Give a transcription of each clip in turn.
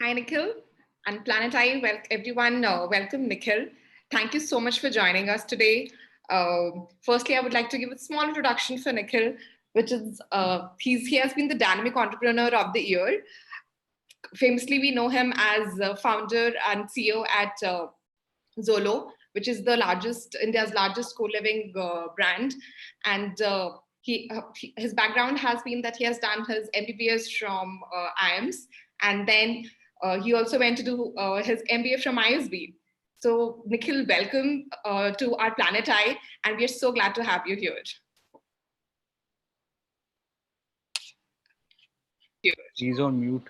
Hi, Nikhil. And Planet I, everyone, welcome, Nikhil. Thank you so much for joining us today. Firstly, I would like to give a small introduction for Nikhil, which is he has been the Dynamic Entrepreneur of the Year. Famously, we know him as founder and CEO at Zolo, which is the India's largest co-living brand. And his background has been that he has done his MBBS from IIMS, and then he also went to do his MBA from ISB. So, Nikhil, welcome to our Planet I, and we are so glad to have you here. He's on mute.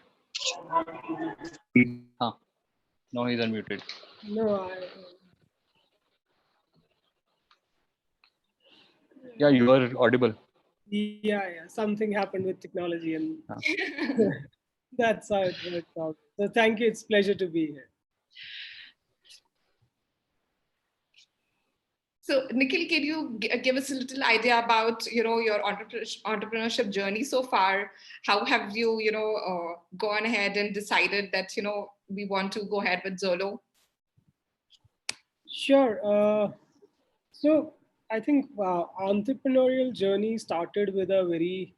No, he's unmuted. No, Yeah, you are audible. yeah. Something happened with technology, and that's how it worked out. So thank you. It's a pleasure to be here. So, Nikhil, can you give us a little idea about your entrepreneurship journey so far? How have you gone ahead and decided that we want to go ahead with Zolo? Sure. So I think entrepreneurial journey started with a very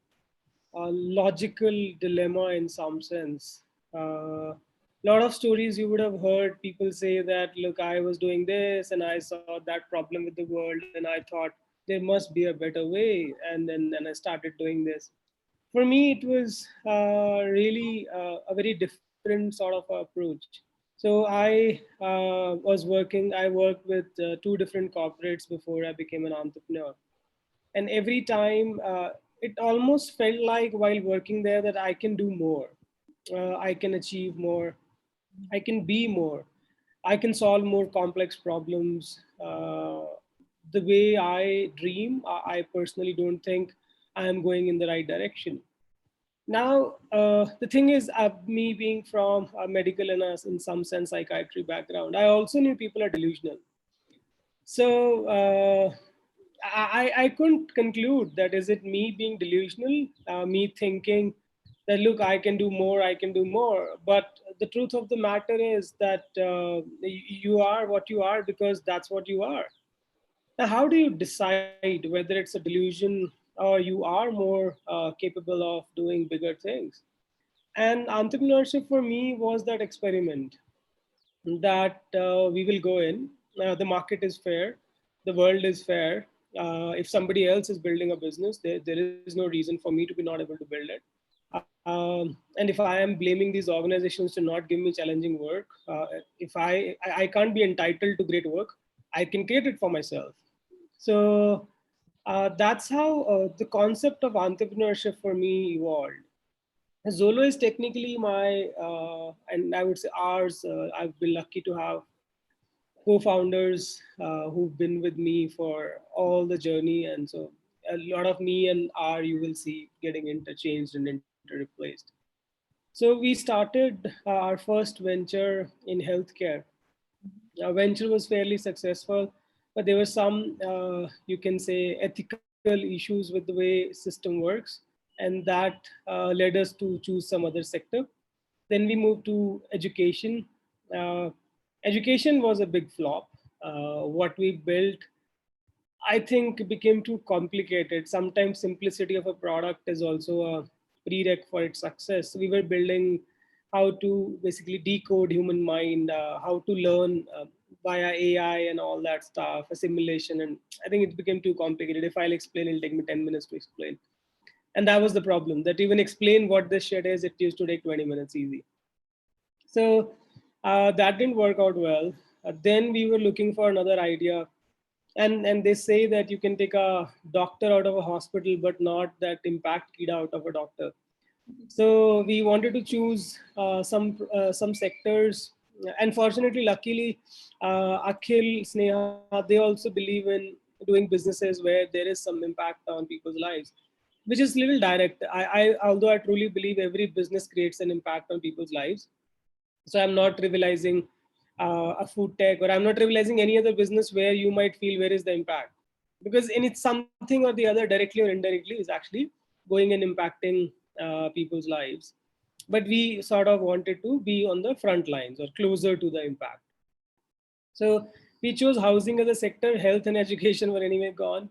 logical dilemma in some sense. A lot of stories you would have heard people say that, look, I was doing this and I saw that problem with the world and I thought there must be a better way. And then I started doing this. For me, it was really a very different sort of approach. So I worked with two different corporates before I became an entrepreneur. And every time it almost felt like while working there that I can do more, I can achieve more, I can be more, I can solve more complex problems. The way I dream, I personally don't think I am going in the right direction. Now, the thing is, me being from a medical and in some sense psychiatry background, I also knew people are delusional. So I couldn't conclude that is it me being delusional, me thinking that look, I can do more, I can do more. But the truth of the matter is that you are what you are because that's what you are. Now, how do you decide whether it's a delusion or you are more capable of doing bigger things? And entrepreneurship for me was that experiment that we will go in. The market is fair, the world is fair. If somebody else is building a business, there is no reason for me to be not able to build it. And if I am blaming these organizations to not give me challenging work, if I can't be entitled to great work, I can create it for myself. So that's how the concept of entrepreneurship for me evolved. Zolo is technically my, and I would say ours. I've been lucky to have co-founders who've been with me for all the journey. And so a lot of me and R you will see getting interchanged and interreplaced. So we started our first venture in healthcare. Our venture was fairly successful, but there were some, you can say, ethical issues with the way system works, and that led us to choose some other sector. Then we moved to education. Uh, Education was a big flop. What we built, I think, became too complicated. Sometimes simplicity of a product is also a prereq for its success. We were building how to basically decode human mind, how to learn via AI and all that stuff, a simulation. And I think it became too complicated. If I'll explain, it'll take me 10 minutes to explain. And that was the problem, that even explain what this shit is, it used to take 20 minutes easy. So that didn't work out well. Then we were looking for another idea. And they say that you can take a doctor out of a hospital, but not that impact kid out of a doctor. So we wanted to choose some sectors. Unfortunately, luckily, Akhil, Sneha, they also believe in doing businesses where there is some impact on people's lives, which is little direct. Although I truly believe every business creates an impact on people's lives. So I'm not trivializing a food tech, or I'm not trivializing any other business where you might feel where is the impact, because in it's something or the other, directly or indirectly, is actually going and impacting people's lives. but we sort of wanted to be on the front lines or closer to the impact. So we chose housing as a sector. Health and education were anyway gone.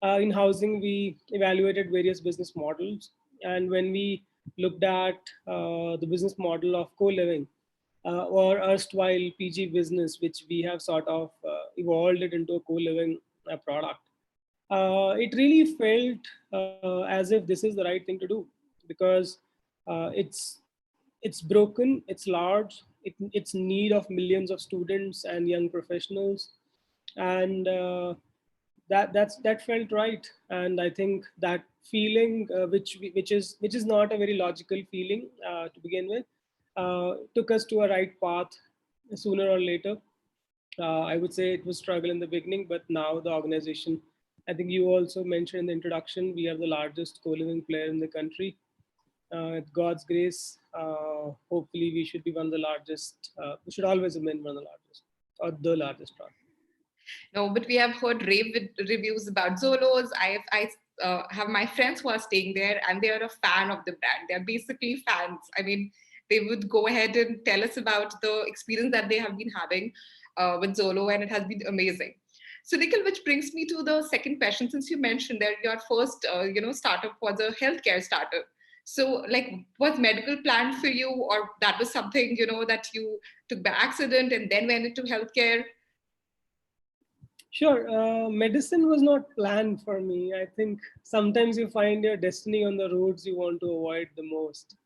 In housing, we evaluated various business models. And when we looked at the business model of co-living, or erstwhile PG business, which we have sort of evolved it into a co-living product, it really felt as if this is the right thing to do, because it's broken, it's large, it's need of millions of students and young professionals, and that felt right. And I think that feeling, which is not a very logical feeling to begin with, took us to a right path sooner or later. I would say it was struggle in the beginning, but now the organization, I think you also mentioned in the introduction, we are the largest co-living player in the country. With God's grace, hopefully we should be one of the largest. We should always remain one of the largest, or the largest one. No, but we have heard reviews about Zolos. I have my friends who are staying there, and they are a fan of the brand. They're basically fans. I mean, they would go ahead and tell us about the experience that they have been having with Zolo, and it has been amazing. So, Nikhil, which brings me to the second question. Since you mentioned that your first, startup was a healthcare startup. So, like, was medical planned for you, or that was something that you took by accident and then went into healthcare? Sure. Medicine was not planned for me. I think sometimes you find your destiny on the roads you want to avoid the most.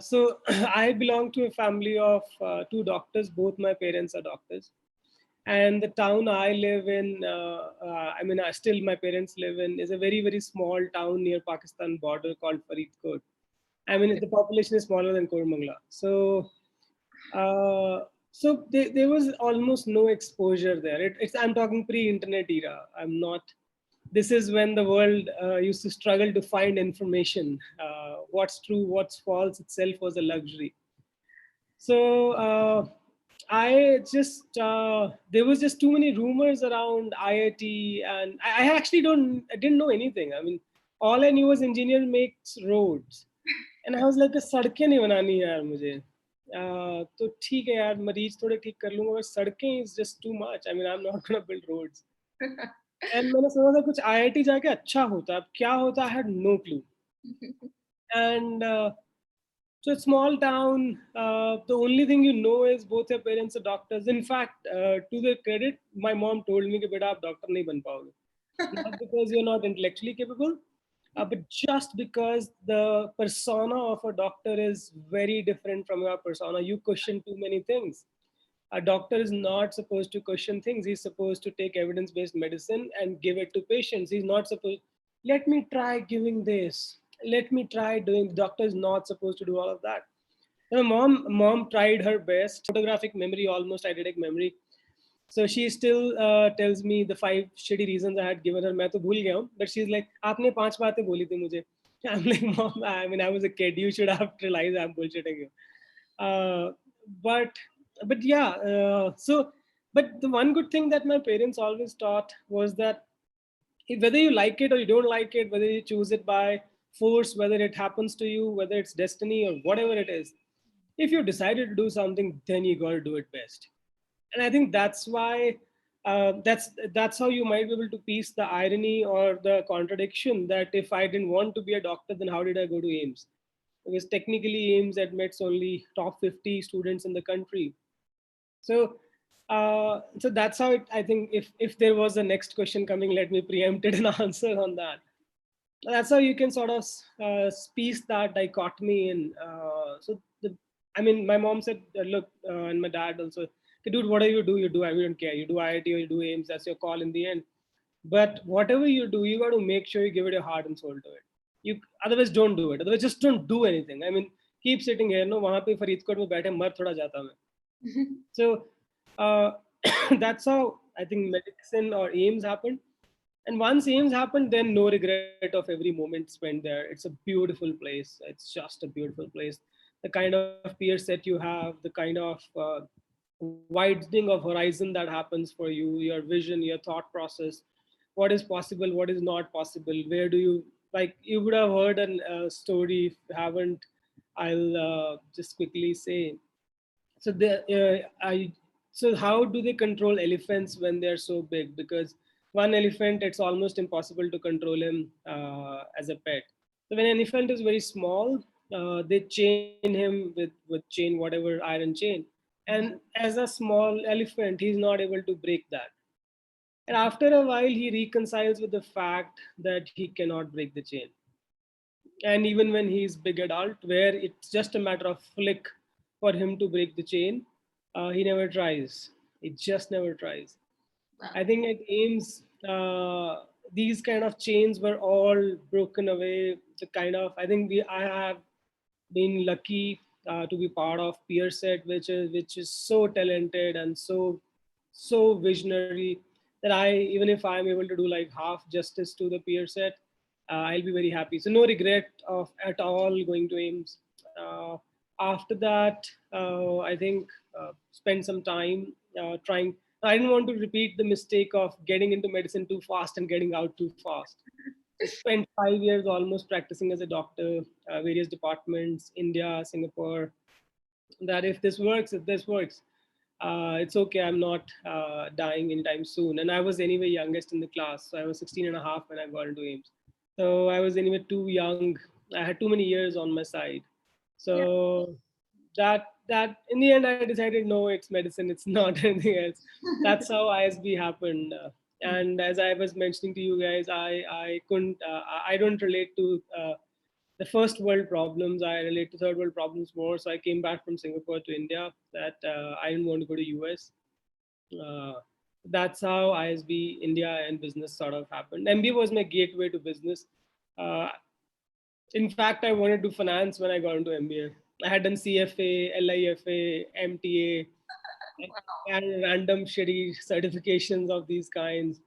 So I belong to a family of two doctors. Both my parents are doctors. And the town I live in, still my parents live in, is a very, very small town near Pakistan border called Faridkot. I mean, the population is smaller than Koramangala. There was almost no exposure there. I'm talking pre-internet era. I'm not. This is when the world used to struggle to find information. What's true, what's false itself was a luxury. So I just there was just too many rumors around IIT, and I didn't know anything. I mean, all I knew was engineer makes roads, and I was like, सड़कें नहीं बनानी है यार मुझे. तो ठीक है यार, मरीज थोड़े ठीक कर लूंगा, बस सड़कें is just too much. I mean, I'm not gonna build roads. And मैंने सोचा था कुछ IIT जाके अच्छा होता. अब क्या होता, I had no clue. And so a small town, the only thing you know is both your parents are doctors. In fact, to their credit, my mom told me कि बेटा आप doctor नहीं बन पाओगे. Not because you're not intellectually capable, but just because the persona of a doctor is very different from your persona. You question too many things. A doctor is not supposed to question things. He's supposed to take evidence-based medicine and give it to patients. He's not supposed, let me try giving this. Let me try doing, the doctor is not supposed to do all of that. My mom tried her best. Photographic memory, almost eidetic memory. So she still tells me the 5 shitty reasons I had given her. मैं तो भूल गया हूँ. But she's like, आपने 5 बातें बोली थी मुझे. I'm like, mom, I mean, I was a kid. You should have realized I'm bullshitting you. But yeah, but the one good thing that my parents always taught was that whether you like it or you don't like it, whether you choose it by force, whether it happens to you, whether it's destiny or whatever it is, if you decided to do something, then you got to do it best. And I think that's why that's how you might be able to piece the irony or the contradiction that if I didn't want to be a doctor, then how did I go to AIIMS? Because technically AIIMS admits only top 50 students in the country. So that's how I think if there was a next question coming, let me preempt it and answer on that. That's how you can sort of piece that dichotomy in. My mom said, look, and my dad also, dude, whatever you do, I don't care. You do IIT or you do AIIMS, that's your call in the end. But whatever you do, you got to make sure you give it your heart and soul to it. Otherwise, don't do it. Otherwise, just don't do anything. I mean, keep sitting here. No, वहाँ पे फरीदकोट में बैठे मर थोड़ा जाता मैं. So that's how I think medicine or AIIMS happened. And once AIIMS happened, then no regret of every moment spent there. It's a beautiful place. It's just a beautiful place. The kind of peer set you have, the kind of widening of horizon that happens for you, your vision, your thought process, what is possible, what is not possible, where do you, like you would have heard a story, if you haven't, I'll just quickly say. So so how do they control elephants when they're so big? Because one elephant, it's almost impossible to control him as a pet. So when an elephant is very small, they chain him with chain, whatever iron chain, and as a small elephant, he's not able to break that. And after a while, he reconciles with the fact that he cannot break the chain. And even when he's big adult, where it's just a matter of flick for him to break the chain, he never tries. He just never tries. I think at AIIMS, these kind of chains were all broken away. The kind of, I think I have been lucky to be part of peer set, which is so talented and so visionary that I, even if I'm able to do like half justice to the peer set, I'll be very happy. So no regret of at all going to AIIMS. After that, I think spend some time trying. I didn't want to repeat the mistake of getting into medicine too fast and getting out too fast. I spent 5 years almost practicing as a doctor, various departments, India, Singapore. That if this works, it's okay. I'm not dying anytime soon. And I was anyway youngest in the class. So I was 16 and a half when I got into AIIMS. So I was anyway too young. I had too many years on my side. So that in the end I decided no, it's medicine. It's not anything else. That's how ISB happened. And as I was mentioning to you guys, I couldn't I don't relate to the first world problems. I relate to third world problems more. So I came back from Singapore to India. That I didn't want to go to US. Uh, that's how ISB India and business sort of happened. MBA was my gateway to business. Uh, in fact, I wanted to finance when I got into MBA. I had done CFA, LIFA, MTA, and random shitty certifications of these kinds.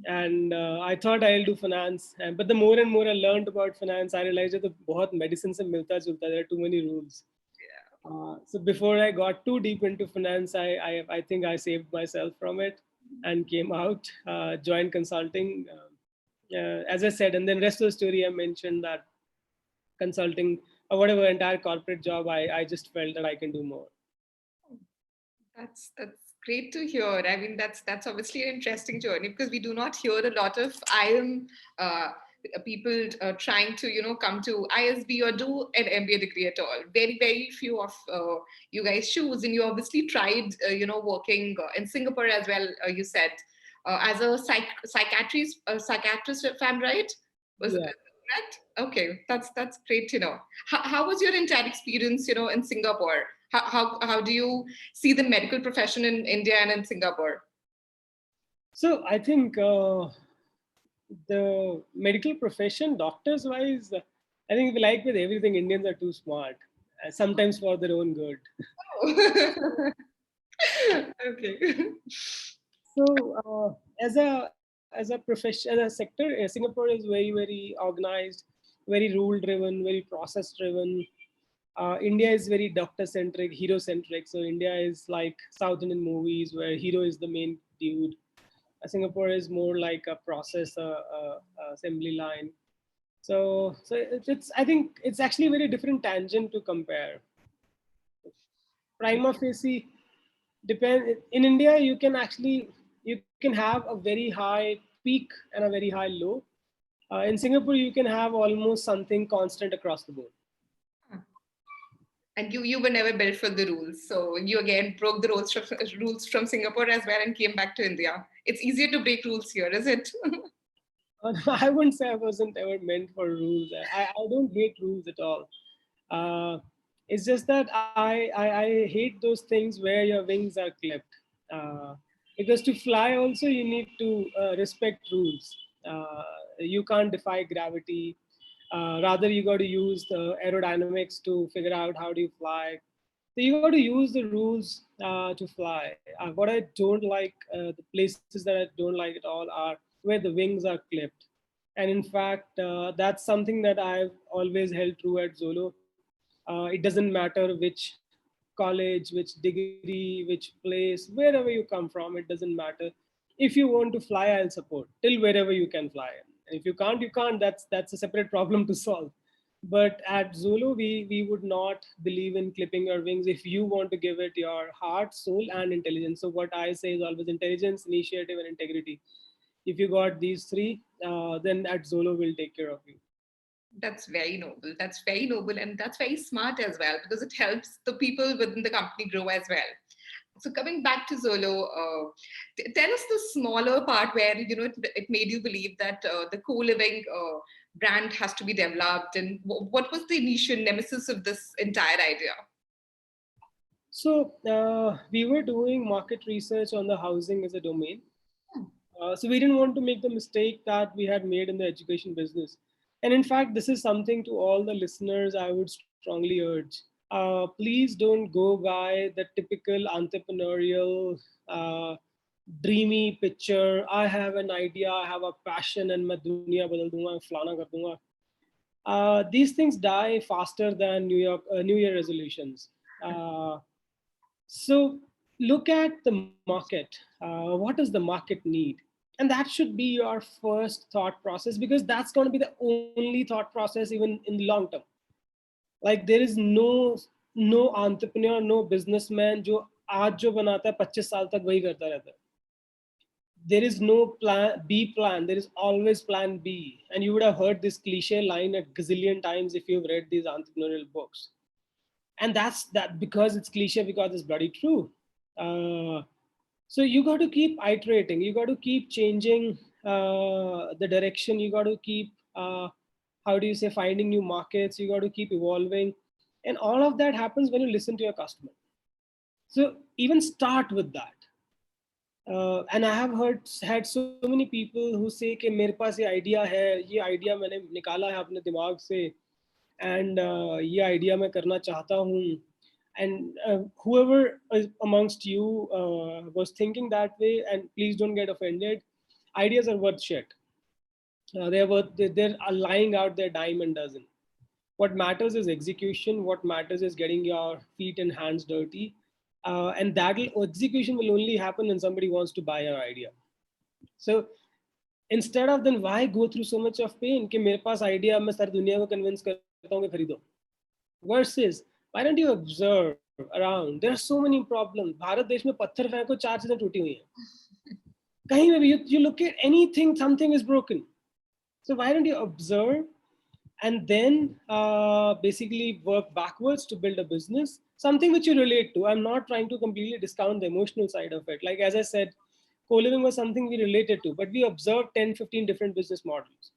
And I thought I'll do finance. But the more and more I learned about finance, I realized that बहुत medicine se milta julta. There are too many rules. So before I got too deep into finance, I think I saved myself from it and came out, joined consulting. As I said, and then rest of the story I mentioned that consulting or whatever entire corporate job, I just felt that I can do more. That's great to hear. I mean, that's obviously an interesting journey because we do not hear a lot of IIM people trying to come to ISB or do an MBA degree at all. Very few of you guys choose, and you obviously tried working in Singapore as well. You said as a psychiatrist, if I'm right. Was Yeah. it correct? Okay, that's great to know. How was your entire experience, in Singapore? How do you see the medical profession in India and in Singapore? So I think the medical profession, doctors wise, I think like with everything, Indians are too smart, sometimes for their own good. Oh. Okay. So as a profession, as a sector, Singapore is very organized, very rule driven, very process driven. India is very doctor centric, hero centric. So India is like South Indian movies where hero is the main dude. Singapore is more like a process, assembly line. So it's I think it's actually a very different tangent to compare. Prima facie depend in India you can have a very high peak and a very high low. In Singapore you can have almost something constant across the board. And you were never built for the rules, so you again broke the rules from Singapore as well and came back to India. It's easier to break rules here, is it? I wouldn't say I wasn't ever meant for rules. I don't hate rules at all. It's just that I hate those things where your wings are clipped. Because to fly also you need to respect rules. You can't defy gravity. Rather, you got to use the aerodynamics to figure out how do you fly. So you got to use the rules to fly. What I don't like, the places that I don't like at all are where the wings are clipped. And in fact, that's something that I've always held true at Zolo. It doesn't matter which college, which degree, which place, wherever you come from, it doesn't matter. If you want to fly, I'll support till wherever you can fly. And if you can't, you can't. That's a separate problem to solve. But at Zolo, we would not believe in clipping your wings if you want to give it your heart, soul, and intelligence. So what I say is always intelligence, initiative, and integrity. If you got these three, then at Zolo we'll take care of you. That's very noble. That's very noble, and that's very smart as well because it helps the people within the company grow as well. So coming back to Zolo, tell us the smaller part where it made you believe that the co-living brand has to be developed, and what was the initial nemesis of this entire idea? So we were doing market research on the housing as a domain. So we didn't want to make the mistake that we had made in the education business. And in fact, this is something to all the listeners I would strongly urge. Please don't go by the typical entrepreneurial, uh, dreamy picture. I have an idea, I have a passion, and मैं दुनिया बदल दूंगा, फलाना कर दूंगा. These things die faster than New Year resolutions. So look at the market. What does the market need? And that should be your first thought process, because that's going to be the only thought process even in the long term. Like there is no entrepreneur, no businessman जो आज जो बनाता है 25 साल तक वही करता रहता है. There is no plan B plan. There is always plan B. And you would have heard this cliche line a gazillion times if you've read these entrepreneurial books. And that's that because it's cliche, because it's bloody true. So you got to keep iterating. You got to keep changing the direction. You got to keep how do you say, finding new markets. You got to keep evolving, and all of that happens when you listen to your customer. So even start with that. And I have had so many people who say कि मेरे पास ये idea है, ये idea मैंने निकाला है अपने दिमाग से, and ये idea मैं करना चाहता हूँ. And whoever is amongst you was thinking that way, and please don't get offended. Ideas are worth shit. They're lying out there dime a dozen. What matters is execution. What matters is getting your feet and hands dirty. And that execution will only happen when somebody wants to buy your idea. So instead of then why go through so much of pain कि मेरे पास idea मैं सारी दुनिया को convince करता हूँ कि खरीदो, versus why don't you observe around? There are so many problems. Bharat देश में पत्थर फेंको 4 चीजें टूटी हुई हैं. कहीं में भी you look at anything, something is broken. So why don't you observe and then basically work backwards to build a business, something which you relate to. I'm not trying to completely discount the emotional side of it. Like, as I said, co-living was something we related to, but we observed 10, 15 different business models.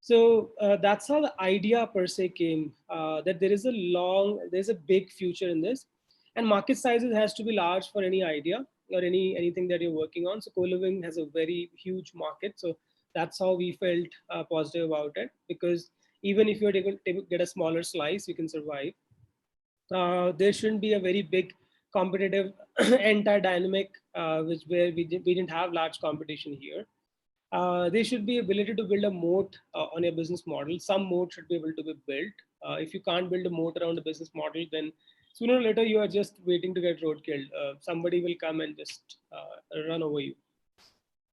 So that's how the idea per se came, that there's a big future in this, and market sizes has to be large for any idea or anything that you're working on. So co-living has a very huge market. So that's how we felt positive about it, because even if you're able to get a smaller slice, you can survive. There shouldn't be a very big competitive anti-dynamic, where we didn't have large competition here. There should be ability to build a moat on your business model. Some moat should be able to be built. If you can't build a moat around a business model, then sooner or later you are just waiting to get roadkilled. Somebody will come and just run over you.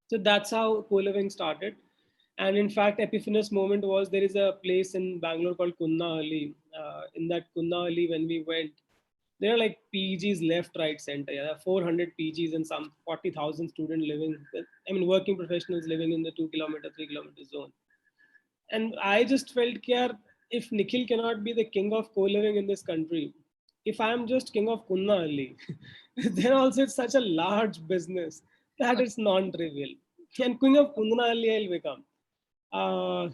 So that's how co-living started. And in fact, epiphanous moment was, there is a place in Bangalore called Kunna Ali. In that Kunna Ali, when we went, there are like PGs left, right, center. Yeah, there are 400 PGs and some 40,000 students living. I mean, working professionals living in the 2 kilometer, 3 kilometer zone. And I just felt, yeah, if Nikhil cannot be the king of co-living in this country, if I'm just king of Kunna Ali, then also it's such a large business that it's non-trivial. And king of Kunna Ali I'll become.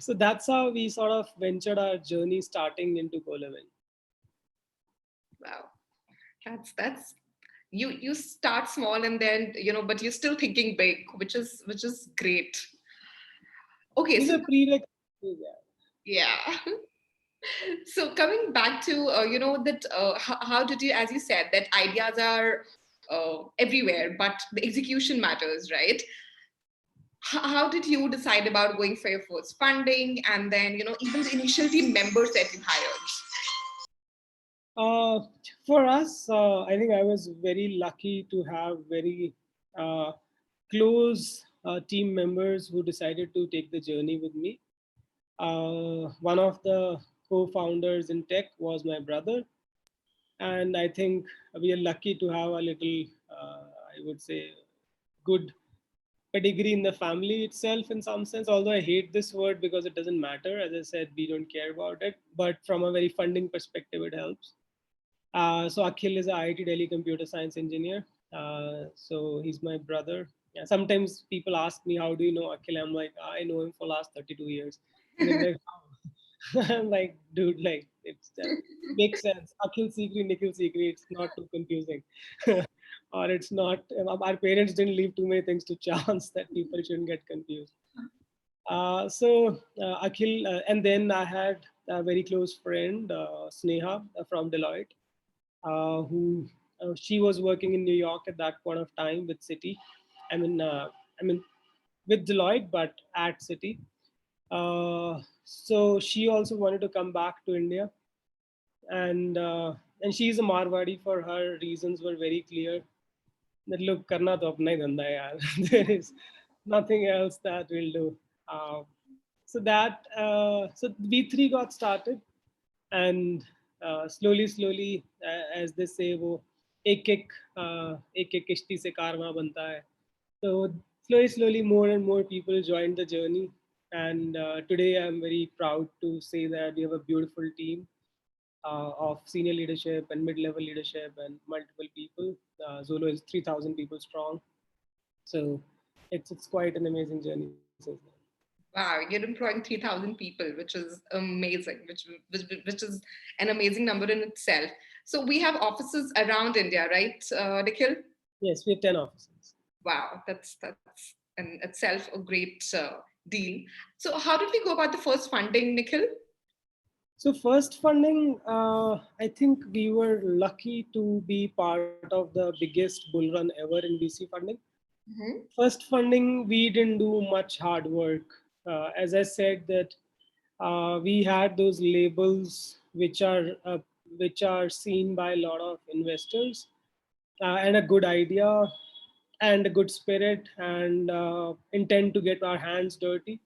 So that's how we sort of ventured our journey starting into co-living. Wow, that's you start small and then but you're still thinking big, which is great. Okay, These so are prerequisites. yeah. So coming back to that how did you, as you said, that ideas are everywhere, but the execution matters, right? How did you decide about going for your first funding, and then even the initial team members that you hired? For us, I think I was very lucky to have very close team members who decided to take the journey with me. One of the co-founders in tech was my brother. And I think we are lucky to have a little, I would say, good pedigree in the family itself in some sense, although I hate this word because it doesn't matter. As I said, we don't care about it, but from a very funding perspective, it helps. So Akhil is a IIT Delhi computer science engineer. So he's my brother. Yeah, sometimes people ask me, how do you know Akhil? I'm like, I know him for last 32 years. And they're like, how? I'm like, dude, like, it's makes sense. Akhil Sikri, Nikhil Sikri, it's not too confusing. Or it's not, our parents didn't leave too many things to chance that people shouldn't get confused. Akhil, and then I had a very close friend, Sneha from Deloitte, who she was working in New York at that point of time with Citi. I mean, uh, I mean, with Deloitte, but at Citi. So she also wanted to come back to India, and uh, and she's a Marwadi. For her, reasons were very clear. That look, karna to apna hi dhanda hai yaar. There is nothing else that we'll do. Uh, so we three got started, and slowly, as they say, वो एक एक किश्ती से कारवां बनता है. So slowly, more and more people joined the journey, and today I'm very proud to say that we have a beautiful team of senior leadership and mid-level leadership and multiple people. Zolo is 3,000 people strong, so it's quite an amazing journey since then. Wow, you're employing 3,000 people, which is amazing, which is an amazing number in itself. So we have offices around India, right, Nikhil? Yes, we have 10 offices. Wow, that's in itself a great deal. So how did we go about the first funding, Nikhil? So first funding, I think we were lucky to be part of the biggest bull run ever in VC funding. Mm-hmm. First funding, we didn't do much hard work. As I said that we had those labels which are seen by a lot of investors, and a good idea and a good spirit and intent to get our hands dirty.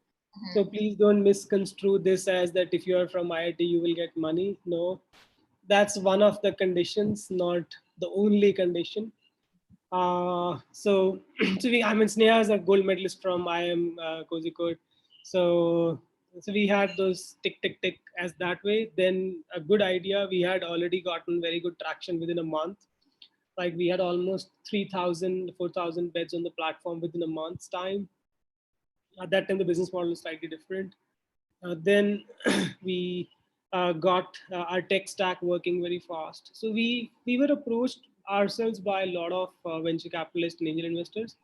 So please don't misconstrue this as that if you are from IIT, you will get money. No, that's one of the conditions, not the only condition. So, I mean, Sneha is a gold medalist from IIM Kozhikode. So, so we had those tick as that way. Then a good idea. We had already gotten very good traction within a month. Like we had almost 3,000, 4,000 beds on the platform within a month's time. At that time, the business model was slightly different. Then we got our tech stack working very fast. So we were approached ourselves by a lot of venture capitalists and angel investors.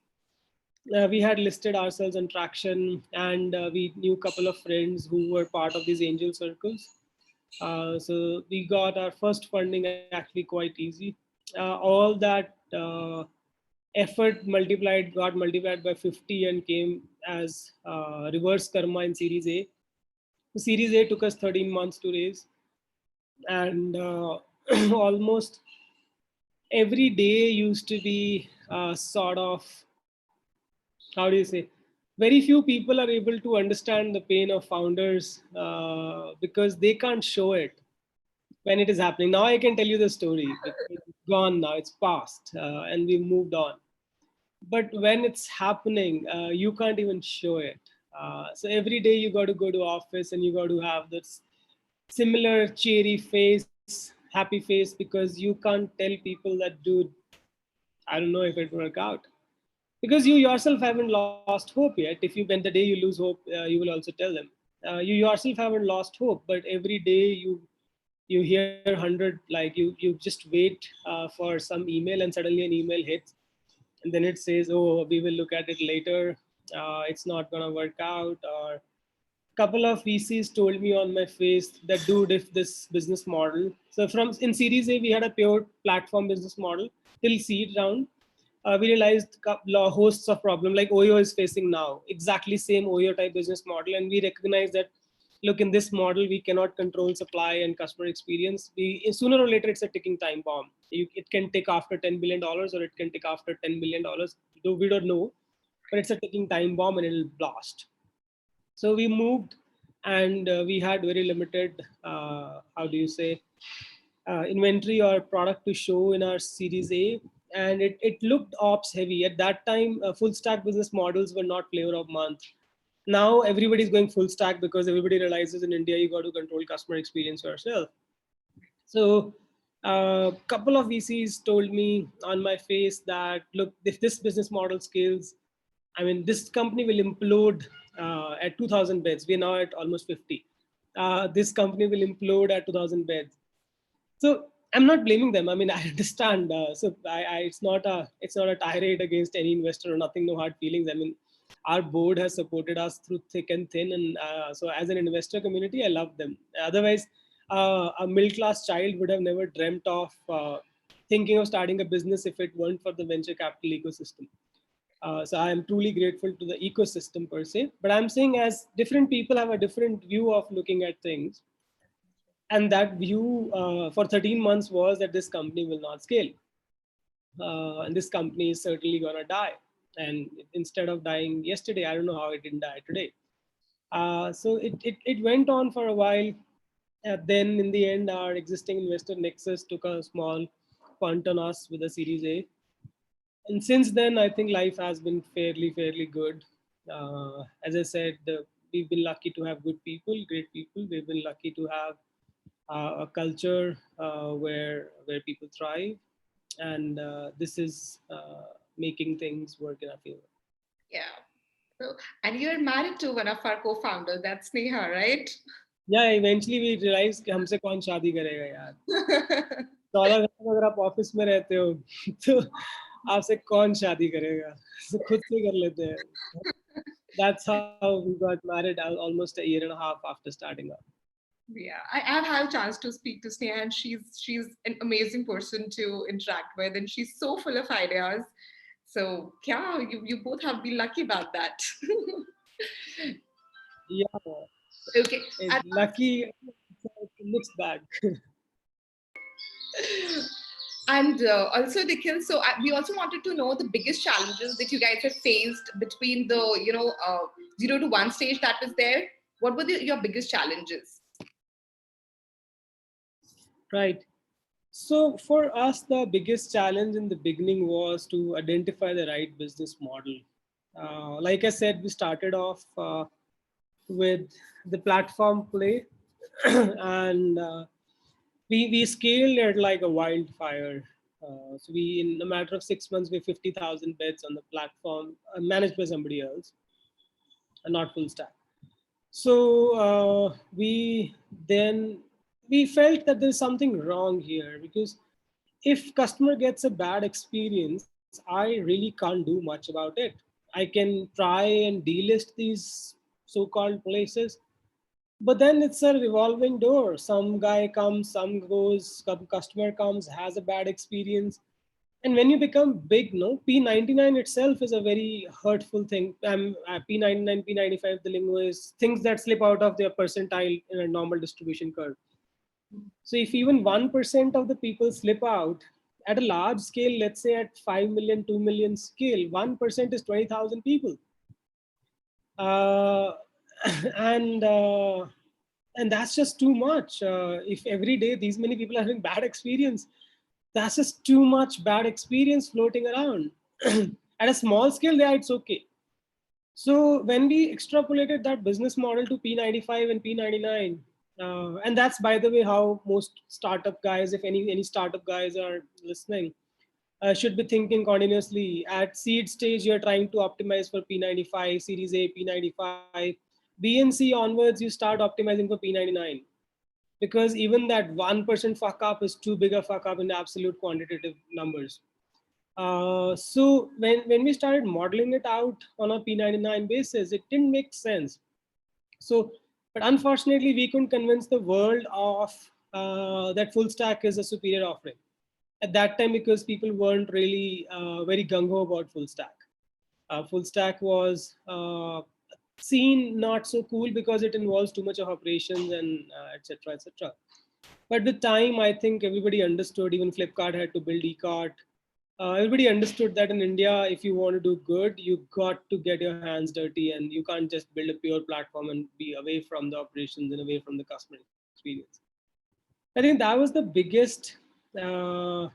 We had listed ourselves on Traction, and we knew a couple of friends who were part of these angel circles. So we got our first funding actually quite easy. All that effort got multiplied by 50 and came as reverse karma in Series A. The Series A took us 13 months to raise, and almost every day used to be sort of, how do you say, very few people are able to understand the pain of founders because they can't show it when it is happening. Now I can tell you the story. It's gone now, it's past, and we moved on. But when it's happening, you can't even show it. So every day you got to go to office and you got to have this similar cheery face, happy face, because you can't tell people that, dude, I don't know if it will work out, because you yourself haven't lost hope yet. If you, when the day you lose hope, you will also tell them. You yourself haven't lost hope, but every day you hear 100, like you just wait for some email, and suddenly an email hits, and then it says, oh, we will look at it later, it's not going to work out. Or couple of VCs told me on my face that, dude, if this business model, so from in Series A we had a pure platform business model till seed round. We realized hosts of problem like Oyo is facing now, exactly same Oyo type business model, and we recognize that, look, in this model we cannot control supply and customer experience. We, sooner or later, it's a ticking time bomb. It can tick after $10 billion or it can tick after $10 million, though we don't know, but it's a ticking time bomb and it'll blast. So we moved, and we had very limited, how do you say, inventory or product to show in our Series A, and it looked ops heavy. At that time, full stack business models were not flavor of month. Now everybody's going full stack because everybody realizes in India you got to control customer experience yourself. So a couple of VCs told me on my face that, look, if this business model scales, I mean, this company will implode at 2,000 beds. We're now at almost 50. This company will implode at 2,000 beds. So I'm not blaming them. I mean, I understand. It's not a tirade against any investor or nothing. No hard feelings. I mean, our board has supported us through thick and thin, and so as an investor community, I love them. Otherwise, a middle-class child would have never dreamt of thinking of starting a business if it weren't for the venture capital ecosystem. So I am truly grateful to the ecosystem per se. But I'm saying, as different people have a different view of looking at things, and that view for 13 months was that this company will not scale. And this company is certainly going to die. And instead of dying yesterday, I don't know how it didn't die today. So it went on for a while. Then in the end, our existing investor Nexus took a small punt on us with a Series A. And since then, I think life has been fairly good. As I said, we've been lucky to have good people, great people. We've been lucky to have a culture where people thrive, and this is making things work in our favor. Yeah. So, and you're married to one of our co-founders, that's Neha, right? Yeah, eventually we realized कि हमसे कौन शादी करेगा यार. 14 घंटे अगर आप office में रहते हो तो आपसे कौन शादी करेगा, तो खुद से कर लेते हैं. That's how we got married almost a year and a half after starting up. Yeah, I've had a chance to speak to Sneha, and she's an amazing person to interact with, and she's so full of ideas. So yeah, you both have been lucky about that. Yeah, Okay. lucky. It looks bad. And also, Nikhil, so we also wanted to know the biggest challenges that you guys have faced between the 0 to 1 stage that was there. What were your biggest challenges? Right. So for us, the biggest challenge in the beginning was to identify the right business model. Like I said, we started off with the platform play, and we scaled it like a wildfire. So we, in a matter of 6 months, we have 50,000 beds on the platform, managed by somebody else, and not full stack. So we felt that there's something wrong here, because if customer gets a bad experience, I really can't do much about it. I can try and delist these so-called places, but then it's a revolving door. Some guy comes, some goes, some customer comes, has a bad experience. And when you become big, no, P99 itself is a very hurtful thing. P99, P95, the lingo is things that slip out of their percentile in a normal distribution curve. So if even 1% of the people slip out at a large scale, let's say at 5 million, 2 million scale, 1% is 20,000 people. And that's just too much. If every day these many people are having bad experience, that's just too much bad experience floating around. At a small scale, yeah, it's okay. So when we extrapolated that business model to P95 and P99, and that's, by the way, how most startup guys, if any startup guys are listening, should be thinking continuously. At seed stage, you're trying to optimize for P95, Series A, P95. B and C onwards, you start optimizing for P99. Because even that 1% fuck up is too big a fuck up in absolute quantitative numbers. So when we started modeling it out on a P99 basis, it didn't make sense. So, but unfortunately, we couldn't convince the world of that full stack is a superior offering at that time, because people weren't really very gung-ho about full stack. Full stack was seen not so cool because it involves too much of operations and etc. etc. But with time, I think everybody understood. Even Flipkart had to build eCart. everybody understood that in India, if you want to do good, you got to get your hands dirty, and you can't just build a pure platform and be away from the operations and away from the customer experience. I think that was the biggest. Uh,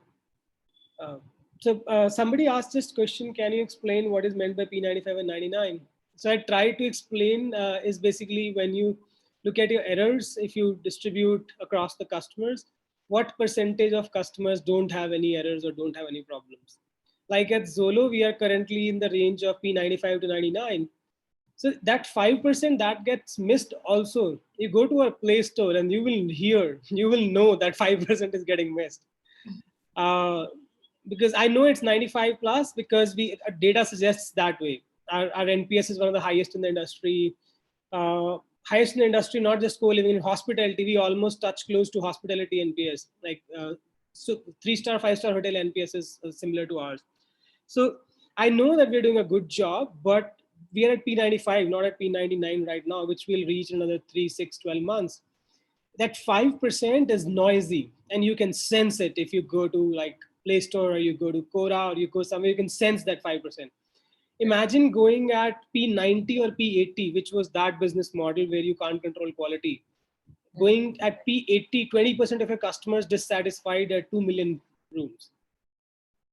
Somebody asked this question: can you explain what is meant by P95 and 99? So I tried to explain is basically when you look at your errors, if you distribute across the customers, what percentage of customers don't have any errors or don't have any problems. Like at Zolo, we are currently in the range of P95 to 99. So that 5% that gets missed also. You go to a Play Store and you will know that 5% is getting missed. Because I know it's 95 plus because data suggests that way. Our NPS is one of the highest in the industry. Highest in the industry, not just co-living, in hospitality. We almost touch close to hospitality NPS. Like so 3-star, 5-star hotel NPS is similar to ours. So I know that we're doing a good job, but we are at P95, not at P99 right now, which we'll reach in another 3, 6, 12 months. That 5% is noisy, and you can sense it if you go to like Play Store or you go to Quora or you go somewhere, you can sense that 5%. Imagine going at P90 or P80, which was that business model where you can't control quality. Going at P80, 20% of your customers dissatisfied at 2 million rooms.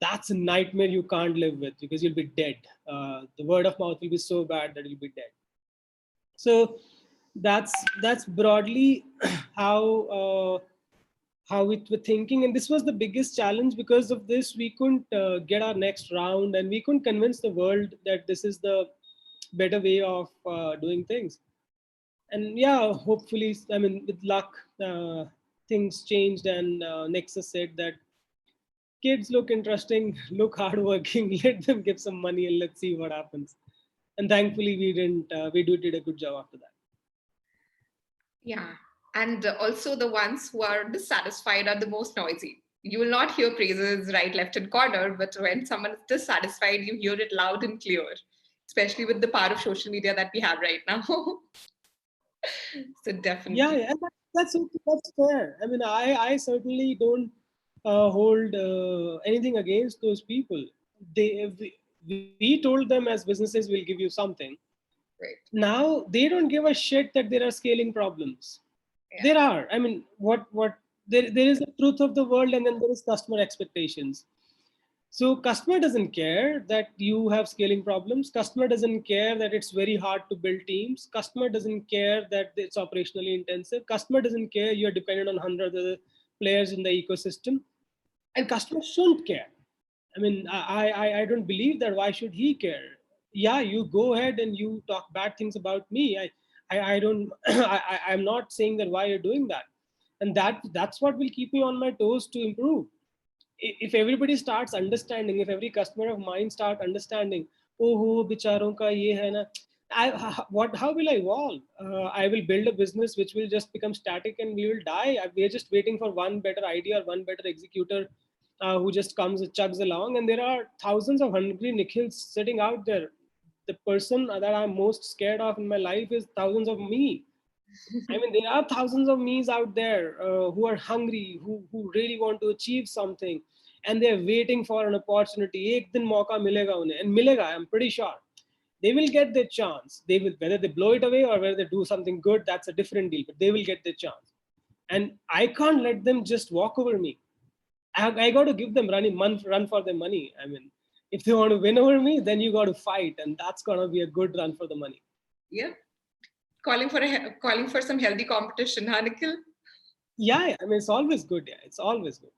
That's a nightmare you can't live with because you'll be dead. The word of mouth will be so bad that you'll be dead. So that's broadly how we were thinking, and this was the biggest challenge. Because of this, we couldn't get our next round, and we couldn't convince the world that this is the better way of doing things. And yeah, hopefully, I mean, with luck, things changed, and Nexus said that kids look interesting, look hardworking, let them give some money and let's see what happens. And thankfully, we didn't. We did a good job after that. Yeah. And also the ones who are dissatisfied are the most noisy. You will not hear praises right, left, and corner, but when someone is dissatisfied, you hear it loud and clear, especially with the power of social media that we have right now. So definitely. Yeah, that's fair. I mean, I certainly don't hold anything against those people. We told them as businesses we'll give you something. Right. Now they don't give a shit that there are scaling problems. Yeah. There are. I mean, there is the truth of the world, and then there is customer expectations. So customer doesn't care that you have scaling problems. Customer doesn't care that it's very hard to build teams. Customer doesn't care that it's operationally intensive. Customer doesn't care you're dependent on 100 other players in the ecosystem. And customer shouldn't care. I mean, I don't believe that. Why should he care? Yeah, you go ahead and you talk bad things about me. I don't, I'm not saying that why you're doing that. And that's what will keep me on my toes to improve. If everybody starts understanding, if every customer of mine start understanding, oh, bicharon ka ye hai na, how will I evolve? I will build a business which will just become static and we will die. We are just waiting for one better idea or one better executor who just comes and chugs along. And there are thousands of hungry Nikhils sitting out there. The person that I'm most scared of in my life is thousands of me. I mean, there are thousands of me's out there who are hungry, who really want to achieve something, and they're waiting for an opportunity. Ek din mauka milega unhe, and milega, I'm pretty sure. They will get their chance. They will, whether they blow it away or whether they do something good, that's a different deal, but they will get their chance. And I can't let them just walk over me. I got to give them run for their money. I mean, if they want to win over me, then you got to fight, and that's going to be a good run for the money. Yeah. Calling for some healthy competition, huh, Nikhil? Yeah, I mean, it's always good. Yeah, it's always good.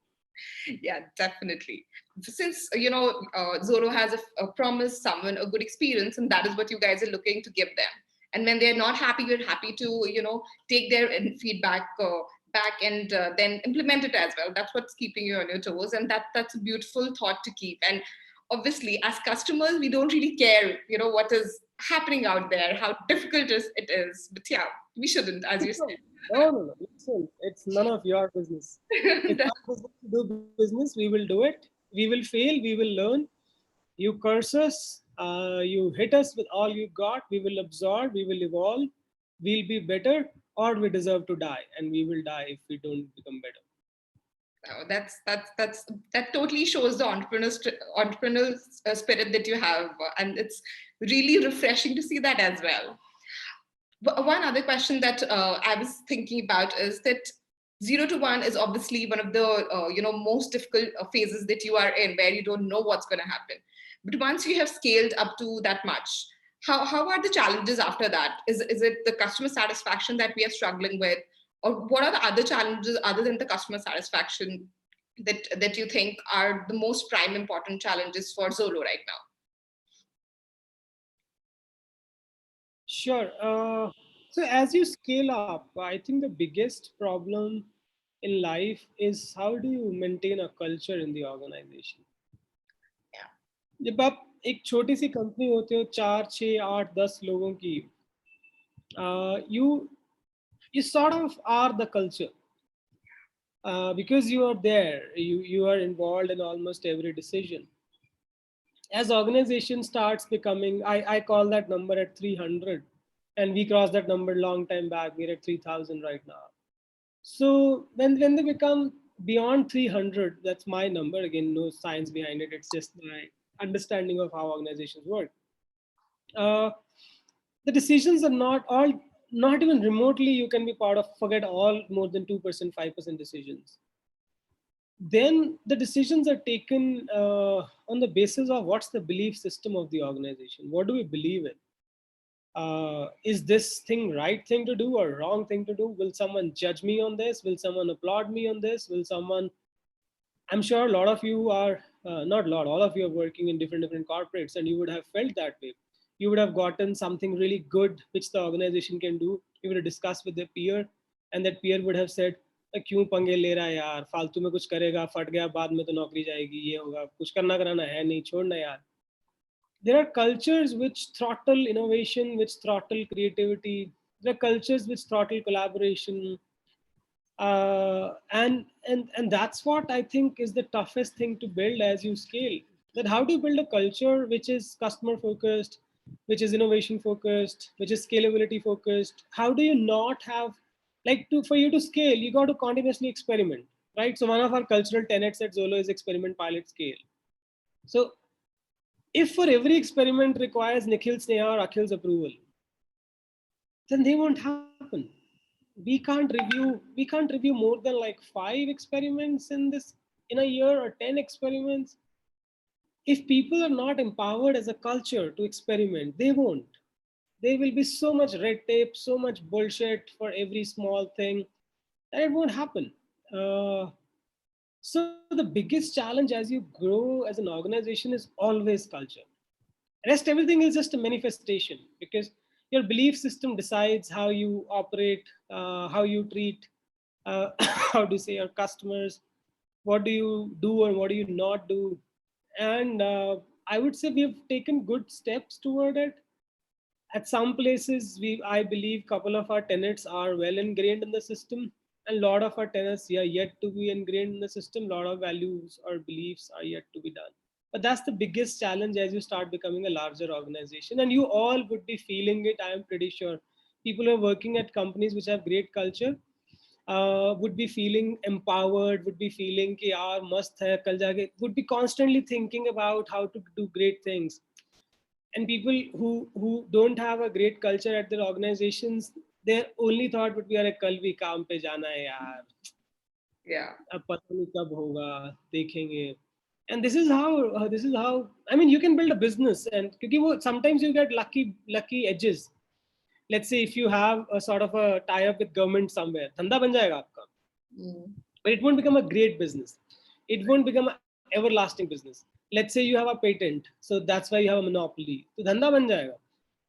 Yeah, definitely. Since Zolo has a promise someone a good experience, and that is what you guys are looking to give them. And when they're not happy, you're happy to take their feedback back and then implement it as well. That's what's keeping you on your toes, and that's a beautiful thought to keep. And obviously, as customers, we don't really care, what is happening out there, how difficult it is. But yeah, we shouldn't, as you said. No. Listen, it's none of your business. It's our business to do business. We will do it. We will fail. We will learn. You curse us. You hit us with all you got. We will absorb. We will evolve. We'll be better, or we deserve to die, and we will die if we don't become better. That totally shows the entrepreneurial spirit that you have, and it's really refreshing to see that as well. One other question that I was thinking about is that 0 to 1 is obviously one of the most difficult phases that you are in, where you don't know what's going to happen. But once you have scaled up to that much, how are the challenges after that? Is it the customer satisfaction that we are struggling with, or what are the other challenges other than the customer satisfaction that you think are the most prime important challenges for Zolo right now? Sure. So as you scale up, I think the biggest problem in life is how do you maintain a culture in the organization. जब आप एक छोटी सी company होते हो 4 6 8 10 लोगों की, you sort of are the culture, because you are there, you are involved in almost every decision. As organization starts becoming, I call that number at 300, and we crossed that number long time back. We're at 3000 right now. So when they become beyond 300, that's my number. Again, no science behind it. It's just my understanding of how organizations work. Uh, the decisions are not even remotely you can be part of. Forget all more than 2%, 5% decisions. Then the decisions are taken on the basis of what's the belief system of the organization. What do we believe in? Is this thing right thing to do or wrong thing to do? Will someone judge me on this? Will someone applaud me on this? Will someone? I'm sure a lot of you are not a lot. All of you are working in different corporates, and you would have felt that way. You would have gotten something really good which the organization can do. You would have discussed with the peer, and that peer would have said, क्यों पंगे ले रहा है यार, फालतू में कुछ करेगा, फट गया बाद में तो नौकरी जाएगी, ये होगा, कुछ करना कराना है नहीं, छोड़ना यार. There are cultures which throttle innovation, which throttle creativity. There are cultures which throttle collaboration, and that's what I think is the toughest thing to build as you scale. That how do you build a culture which is customer focused, which is innovation focused, which is scalability focused? How do you not have, like, for you to scale, you got to continuously experiment, right? So one of our cultural tenets at Zolo is experiment, pilot, scale. So if for every experiment requires Nikhil, Sneha, or Akhil's approval, then they won't happen. We can't review more than like 5 experiments in a year, or 10 experiments. If people are not empowered as a culture to experiment, they won't. There will be so much red tape, so much bullshit for every small thing that it won't happen. So the biggest challenge as you grow as an organization is always culture. Rest everything is just a manifestation, because your belief system decides how you operate, how you treat, how do you say, your customers, what do you do and what do you not do. And I would say we have taken good steps toward it. At some places, I believe couple of our tenets are well ingrained in the system, and a lot of our tenets are yet to be ingrained in the system. A lot of values or beliefs are yet to be done. But that's the biggest challenge as you start becoming a larger organization, and you all would be feeling it. I am pretty sure people who are working at companies which have great culture would be feeling empowered, would be feeling कि यार मस्त है कल जाके, would be constantly thinking about how to do great things. And people who don't have a great culture at their organizations, their only thought would be अरे कल भी काम पे जाना है यार, अब पता नहीं कब होगा, देखेंगे. And this is how I mean, you can build a business, and because sometimes you get lucky edges. Let's say if you have a sort of a tie up with government somewhere, धंधा बन जाएगा आपका, but it won't become a great business. It won't become an everlasting business. Let's say you have a patent, so that's why you have a monopoly. So धंधा बन जाएगा.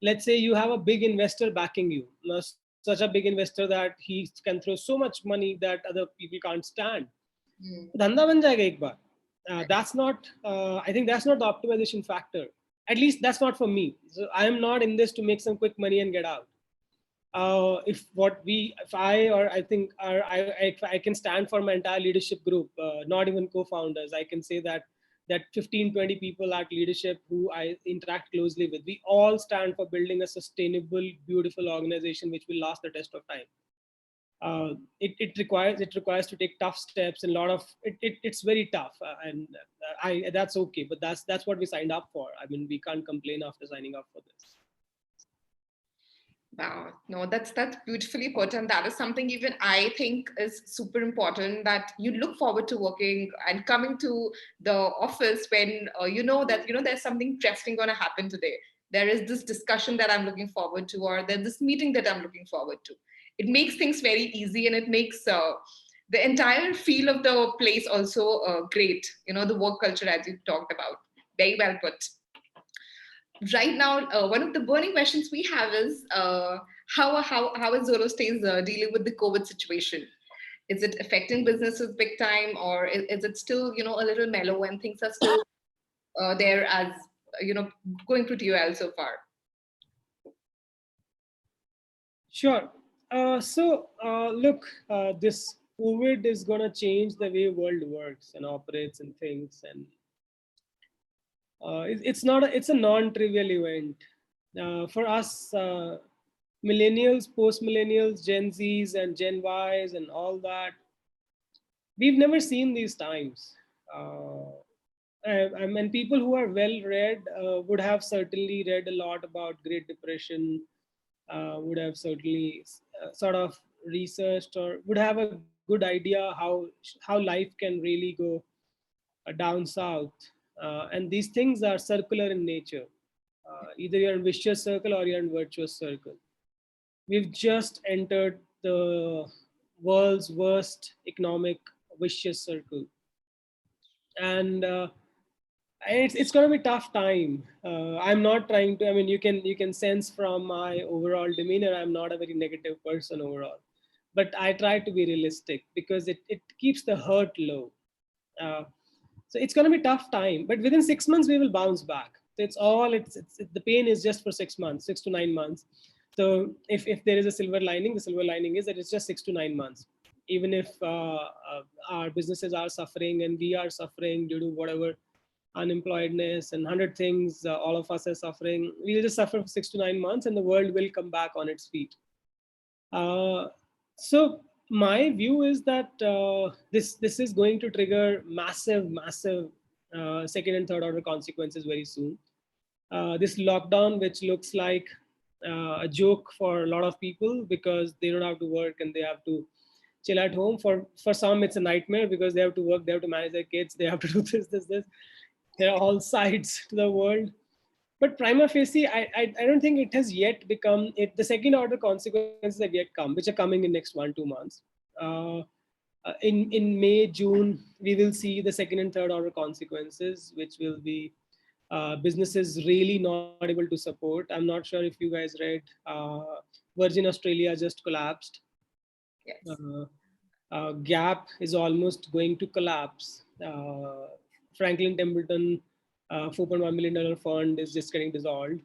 Let's say you have a big investor backing you, such a big investor that he can throw so much money that other people can't stand. धंधा बन जाएगा एक बार. That's not. I think that's not the optimization factor. At least that's not for me. So I am not in this to make some quick money and get out. If I think I can stand for my entire leadership group, not even co-founders. I can say that 15-20 people at leadership who I interact closely with, we all stand for building a sustainable, beautiful organization which will last the test of time. it requires to take tough steps, and a lot of it's very tough, and that's okay, but that's what we signed up for. I mean, we can't complain after signing up for this. Wow, no, that's beautifully put, and that is something even I think is super important, that you look forward to working and coming to the office when you know that there's something interesting going to happen today. There is this discussion that I'm looking forward to, or there's this meeting that I'm looking forward to. It makes things very easy, and it makes the entire feel of the place also great. The work culture, as you talked about, very well put. Right now, one of the burning questions we have is how is Zolo stays dealing with the COVID situation? Is it affecting businesses big time, or is it still a little mellow and things are still there as going pretty well so far? Sure. Look, this COVID is going to change the way world works and operates and things, and it's a non-trivial event for us millennials, post-millennials, Gen Zs and Gen Ys and all that. We've never seen these times. And people who are well-read would have certainly read a lot about Great Depression, would have certainly sort of researched, or would have a good idea how life can really go down south. And these things are circular in nature. Either you're in vicious circle or you're in virtuous circle. We've just entered the world's worst economic vicious circle. And it's going to be a tough time. I'm not trying to, I mean, you can sense from my overall demeanor, I'm not a very negative person overall. But I try to be realistic because it keeps the hurt low. So it's going to be a tough time, but within 6 months, we will bounce back. So the pain is just for 6 months, 6 to 9 months. So if there is a silver lining, the silver lining is that it's just 6 to 9 months. Even if our businesses are suffering and we are suffering due to whatever unemployedness and 100 things, all of us are suffering, we'll just suffer for 6 to 9 months and the world will come back on its feet. So my view is that this is going to trigger massive second and third order consequences very soon. This lockdown, which looks like a joke for a lot of people because they don't have to work and they have to chill at home. For some, it's a nightmare because they have to work, they have to manage their kids, they have to do this. There are all sides to the world. But prima facie, I don't think it has yet become it. The second order consequences have yet come, which are coming in next 1-2 months. In May, June, we will see the second and third order consequences, which will be businesses really not able to support. I'm not sure if you guys read, Virgin Australia just collapsed. Yes. Gap is almost going to collapse. Franklin Templeton, $4.1 million fund is just getting dissolved.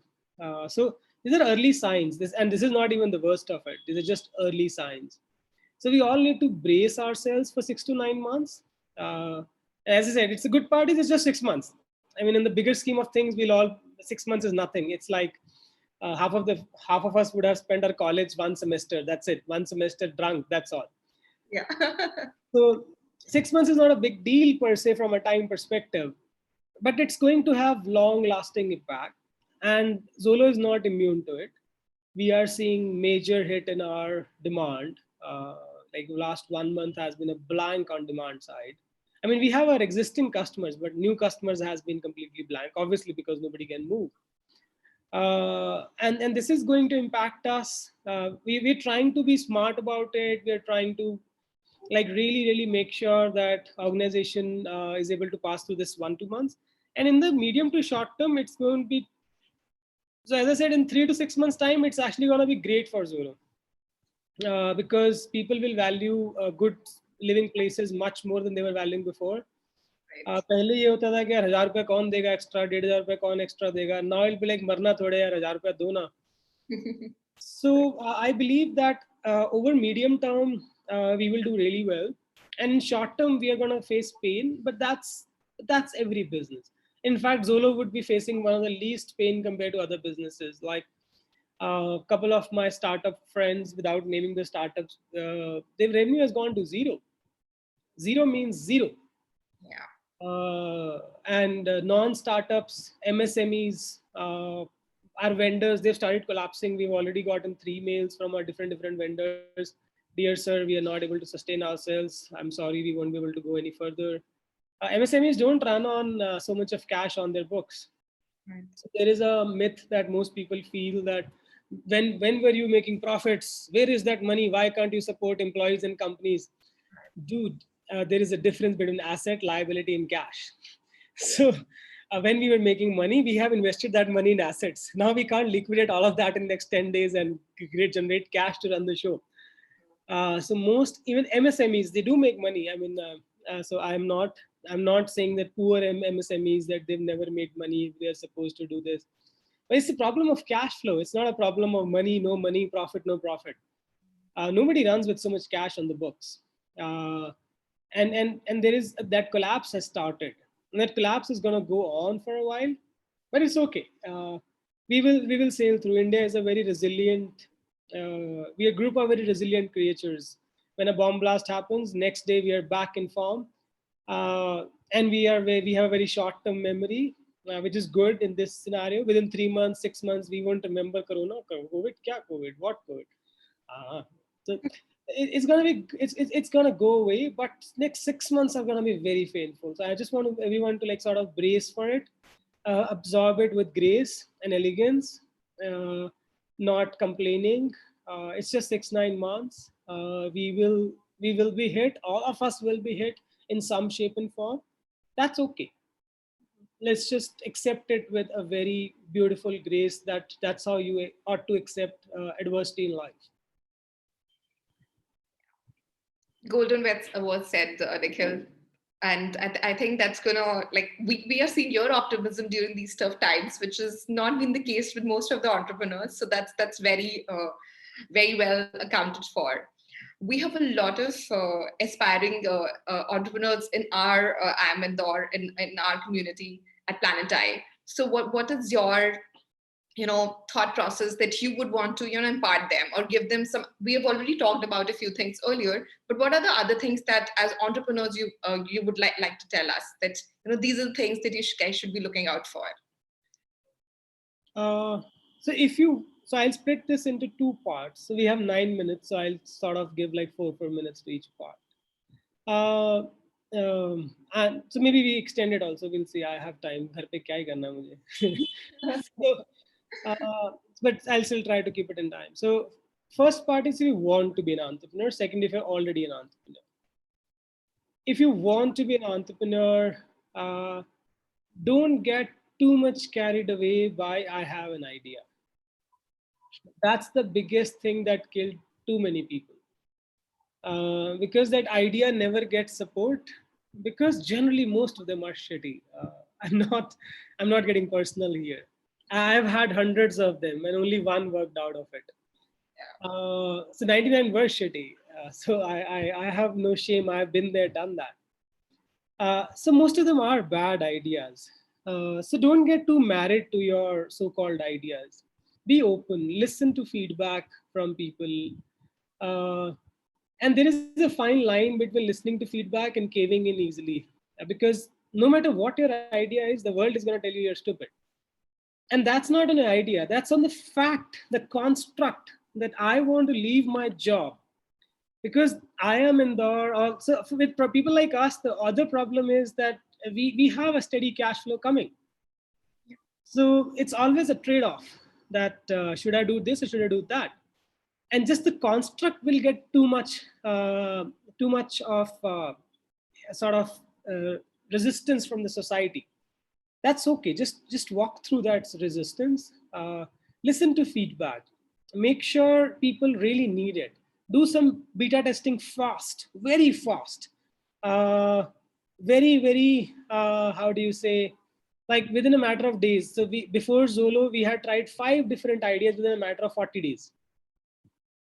So these are early signs. This is not even the worst of it. These are just early signs. So we all need to brace ourselves for 6 to 9 months. As I said, it's a good part. It's just 6 months. I mean, in the bigger scheme of things, 6 months is nothing. It's like half of us would have spent our college 1 semester. That's it. 1 semester drunk. That's all. Yeah. So 6 months is not a big deal per se from a time perspective, but it's going to have long-lasting impact. And Zolo is not immune to it. We are seeing major hit in our demand. Like last 1 month has been a blank on demand side. I mean, we have our existing customers, but new customers has been completely blank, obviously because nobody can move. And this is going to impact us. We're trying to be smart about it. We're trying to really make sure that organization is able to pass through this 1-2 months. And in the medium to short term, it's going to be, so as I said, in 3 to 6 months time, it's actually going to be great for Zolo. Because people will value good living places much more than they were valuing before. पहले ये होता था कि यार 1000 रुपया कौन देगा extra, 1500 रुपया कौन एक्स्ट्रा देगा. Now it'll be like मरना थोड़े यार, 1000 रुपया दो ना. So I believe that over medium term we will do really well, and in short term we are going to face pain. But that's every business. In fact, Zolo would be facing one of the least pain compared to other businesses. Like A couple of my startup friends, without naming the startups, their revenue has gone to zero. Zero means zero. Yeah. And non-startups, MSMEs, our vendors, they've started collapsing. We've already gotten 3 mails from our different vendors. Dear sir, we are not able to sustain ourselves. I'm sorry, we won't be able to go any further. MSMEs don't run on so much of cash on their books. Right. So there is a myth that most people feel that when were you making profits? Where is that money? Why can't you support employees and companies? Dude, there is a difference between asset, liability, and cash. So when we were making money, we have invested that money in assets. Now we can't liquidate all of that in the next 10 days and generate cash to run the show. So most, even MSMEs, they do make money. I mean, so I'm not saying that poor MSMEs that they've never made money, they're supposed to do this. But it's a problem of cash flow. It's not a problem of money, profit, no profit. Nobody runs with so much cash on the books. And there is that collapse has started. And that collapse is going to go on for a while, but it's okay. We will sail through. India is a very resilient. We are a group of very resilient creatures. When a bomb blast happens, next day we are back in form, and we have a very short-term memory, which is good in this scenario. Within 3 months, 6 months, we won't remember Corona, COVID, kya COVID, what COVID. So it's gonna go away, but next 6 months are gonna be very painful. So I just want everyone to like sort of brace for it, absorb it with grace and elegance, not complaining. It's just 6-9 months. We will be hit. All of us will be hit in some shape and form. That's okay. Let's just accept it with a very beautiful grace. That's how you ought to accept adversity in life. Golden words said, Nikhil. And I think that's gonna, like, we are seeing your optimism during these tough times, which has not been the case with most of the entrepreneurs. So that's very very well accounted for. We have a lot of aspiring entrepreneurs in our IIM Indore, in our community at Planet I. So what is your thought process that you would want to impart them or give them some? We have already talked about a few things earlier, but what are the other things that as entrepreneurs you would like to tell us that these are the things that you guys should be looking out for? So I'll split this into 2 parts. So we have 9 minutes, so I'll sort of give like 4 minutes to each part. And so maybe we extend it also. We'll see. I have time. Ghar pe kya hi karna mujhe. But I'll still try to keep it in time. So first part is if you want to be an entrepreneur. Second, if you're already an entrepreneur. If you want to be an entrepreneur, don't get too much carried away by I have an idea. That's the biggest thing that killed too many people. Because that idea never gets support, because generally most of them are shitty. I'm not getting personal here. I've had hundreds of them and only one worked out of it. So 99 were shitty. So I have no shame. I've been there, done that. So most of them are bad ideas. So don't get too married to your so-called ideas. Be open, listen to feedback from people. And there is a fine line between listening to feedback and caving in easily. Because no matter what your idea is, the world is going to tell you you're stupid. And that's not an idea. That's on the fact, the construct that I want to leave my job. Because I am Indore. Also, with people like us, the other problem is that we have a steady cash flow coming. So it's always a trade-off that should I do this or should I do that? And just the construct will get too much of sort of resistance from the society. That's okay. Just walk through that resistance. Listen to feedback. Make sure people really need it. Do some beta testing fast, very fast. Very, how do you say, like within a matter of days. So before Zolo, we had tried 5 different ideas within a matter of 40 days.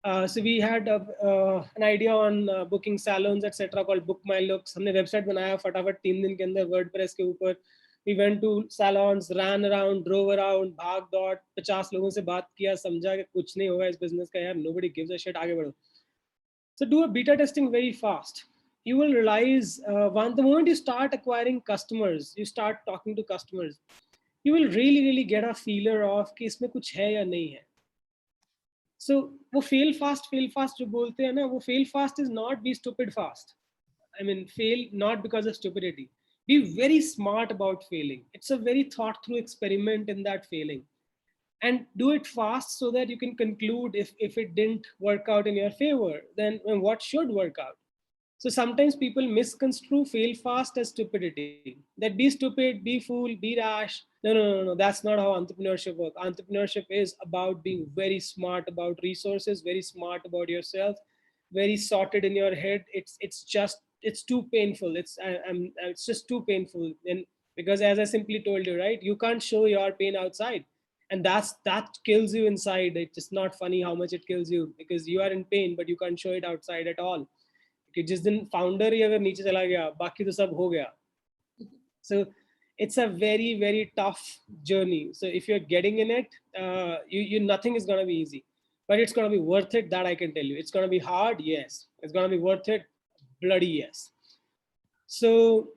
So we had an idea on booking salons, etc. called Book My Looks. हमने website बनाया फटाफट 3 दिन के अंदर WordPress के ऊपर. We went to salons, ran around, drove around, भाग दौड़, 50 लोगों से बात किया, समझा कि कुछ नहीं होगा इस business का यार, nobody gives a shit, आगे बढ़ो. So do a beta testing very fast. You will realize the moment you start acquiring customers, you start talking to customers, you will really get a feeler of कि इसमें कुछ है या नहीं है. So वो fail fast जो बोलते हैं ना, वो fail fast is not be stupid fast. I mean, fail not because of stupidity. Be very smart about failing. It's a very thought through experiment in that failing. And do it fast so that you can conclude if it didn't work out in your favor, then what should work out. So sometimes people misconstrue fail fast as stupidity. That be stupid, be fool, be rash. No. That's not how entrepreneurship works. Entrepreneurship is about being very smart about resources, very smart about yourself, very sorted in your head. It's too painful. It's just too painful. And because as I simply told you, right, you can't show your pain outside. And that kills you inside. It's just not funny how much it kills you because you are in pain, but you can't show it outside at all. कि जिस दिन founder ही अगर नीचे चला गया बाकी तो सब हो गया. So it's a very tough journey. So if you're getting in it, you nothing is going to be easy, but it's going to be worth it. That I can tell you. It's going to be hard, yes. It's going to be worth it, bloody yes. So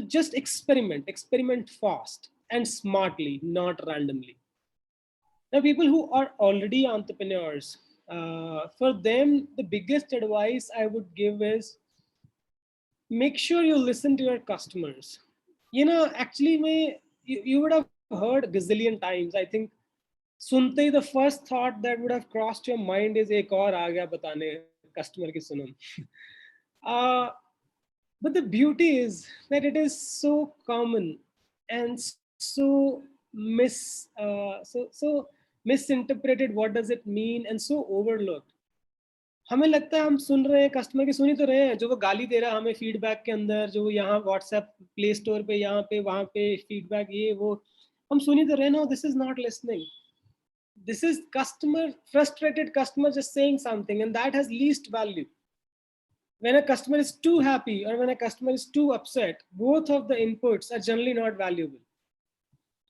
just experiment fast and smartly, not randomly. Now people who are already entrepreneurs, for them, the biggest advice I would give is make sure you listen to your customers. Actually, you would have heard gazillion times. I think, sunte hi the first thought that would have crossed your mind is ek aur aa gaya batane customer ki sunam. But the beauty is that it is so common and so misinterpreted. What does it mean? And so overlooked. हमें लगता है हम सुन रहे हैं customer की, सुनी तो रहे हैं जो वो गाली दे रहा है हमें फीडबैक के अंदर, जो यहाँ व्हाट्सएप प्ले स्टोर पे यहाँ पे वहाँ पे फीडबैक ये वो हम सुनी तो रहे. No, this is not listening. This is frustrated customer just saying something, and that has least value. When a customer is too happy or when a customer is too upset, both of the inputs are generally not valuable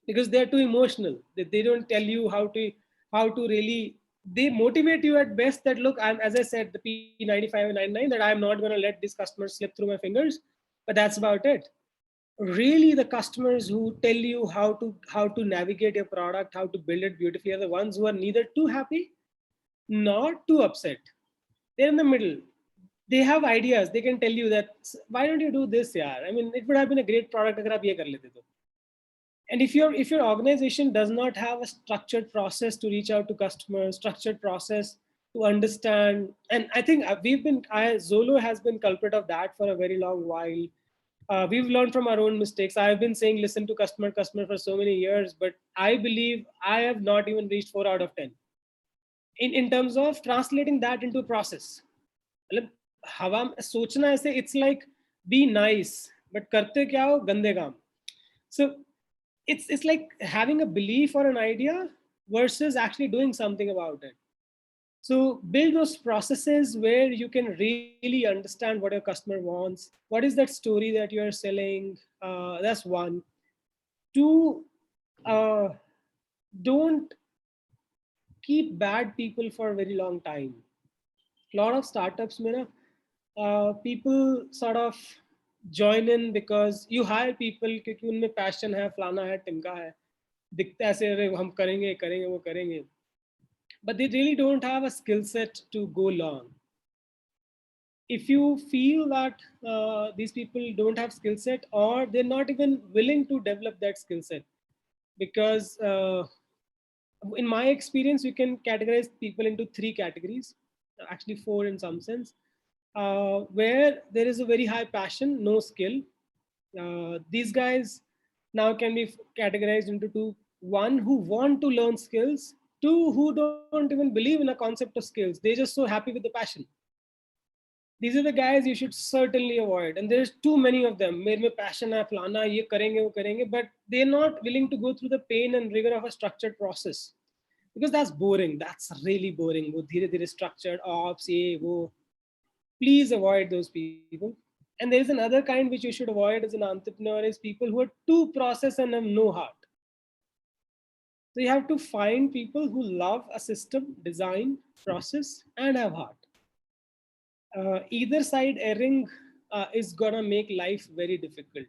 because they're too emotional. They don't tell you how to really. They motivate you at best that look, as I said, the P95 and 99, that I'm not going to let these customers slip through my fingers, but that's about it. Really, the customers who tell you how to navigate your product, how to build it beautifully, are the ones who are neither too happy nor too upset. They're in the middle. They have ideas. They can tell you that, why don't you do this, yaar? I mean, it would have been a great product agar aap ye kar lete to. And if your organization does not have a structured process to reach out to customers, structured process to understand, and I think Zolo has been culprit of that for a very long while. We've learned from our own mistakes. I've been saying listen to customer for so many years, but I believe I have not even reached 4 out of 10 in terms of translating that into a process. हवा में सोचना ऐसे, it's like be nice, but करते क्या हो, गंदे काम. So it's like having a belief or an idea versus actually doing something about it. So build those processes where you can really understand what your customer wants. What is that story that you're selling? That's one. Two, don't keep bad people for a very long time. A lot of startups, people sort of join in because you hire people क्योंकि उनमें passion है, फलाना है, टिमका है, दिखते ऐसे हम करेंगे वो करेंगे, but they really don't have a skill set to go long. If you feel that these people don't have skill set, or they're not even willing to develop that skill set, because in my experience, you can categorize people into 3 categories, actually 4 in some sense, where there is a very high passion, no skill. These guys now can be categorized into 2. 1, who want to learn skills. 2, who don't even believe in a concept of skills. They're just so happy with the passion. These are the guys you should certainly avoid. And there's too many of them. Mere mein passion hai, flana, ye karenge, wo karenge, but they're not willing to go through the pain and rigor of a structured process. Because that's boring. That's really boring. Wo dheere dheere structured ops, ye, wo. Please avoid those people. And there's another kind which you should avoid as an entrepreneur is people who are too process and have no heart. So you have to find people who love a system, design, process, and have heart. Either side erring is gonna make life very difficult.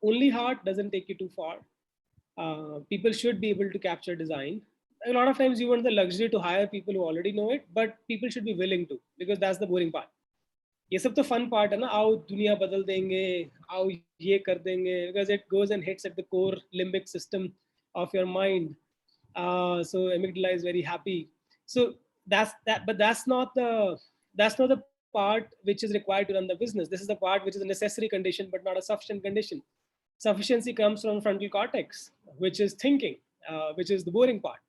Only heart doesn't take you too far. People should be able to capture design. A lot of times you want the luxury to hire people who already know it, but people should be willing to, because that's the boring part. ये सब तो fun part है ना, आओ दुनिया बदल देंगे, आओ ये कर देंगे, because it goes and hits at the core limbic system of your mind. So amygdala is very happy. So that's that, but that's not the part which is required to run the business. This is the part which is a necessary condition, but not a sufficient condition. Sufficiency comes from frontal cortex, which is thinking, which is the boring part.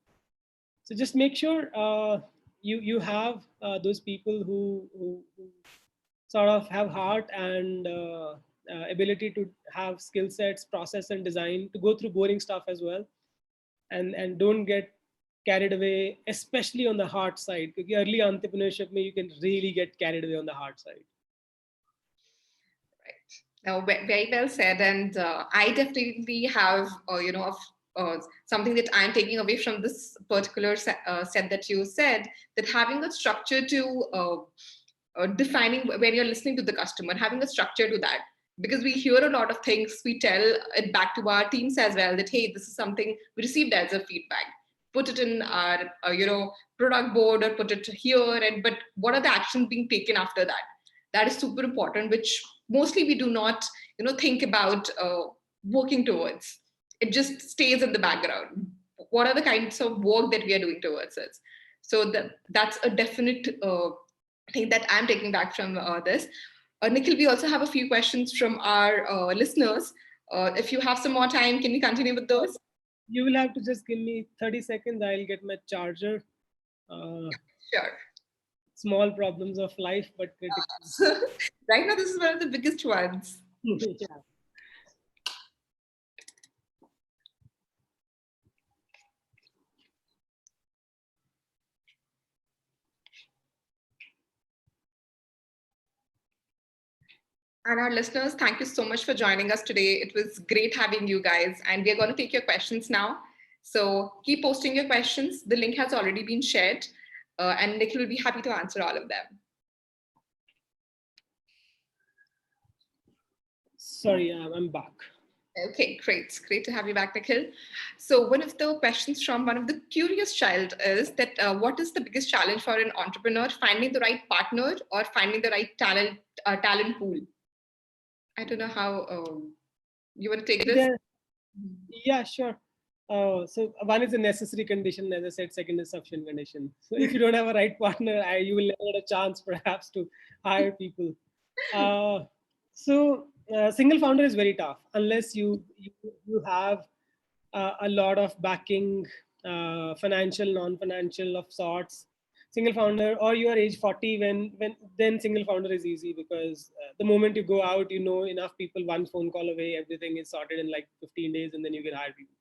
So just make sure you have those people who sort of have heart and ability to have skill sets, process and design to go through boring stuff as well, and don't get carried away, especially on the hard side. Because early entrepreneurship, you can really get carried away on the hard side. Right. Now, very well said. And I definitely have, something that I'm taking away from this particular set that you said, that having a structure to defining when you're listening to the customer, having a structure to that. Because we hear a lot of things, we tell it back to our teams as well that, hey, this is something we received as a feedback. Put it in our, product board or put it here. But what are the actions being taken after that? That is super important, which mostly we do not, think about working towards. It just stays in the background. What are the kinds of work that we are doing towards it? So that's a definite thing that I'm taking back from this. Nikhil, we also have a few questions from our listeners. If you have some more time, can we continue with those? You will have to just give me 30 seconds. I'll get my charger. Sure. Small problems of life, but critical. Right now, this is one of the biggest ones. Yeah. And our listeners, thank you so much for joining us today. It was great having you guys. And we're going to take your questions now. So keep posting your questions. The link has already been shared. And Nikhil will be happy to answer all of them. Sorry, I'm back. Okay, great. Great to have you back, Nikhil. So one of the questions from one of the curious child is that what is the biggest challenge for an entrepreneur, finding the right partner or finding the right talent pool? I don't know how you want to take this. Yeah, sure. So one is a necessary condition, as I said. Second is sufficient condition. So if you don't have a right partner, you will never get a chance, perhaps, to hire people. So single founder is very tough unless you have a lot of backing, financial, non-financial of sorts. Single founder, or you are age 40, then single founder is easy, because the moment you go out, enough people, one phone call away, everything is sorted in like 15 days, and then you can hire people.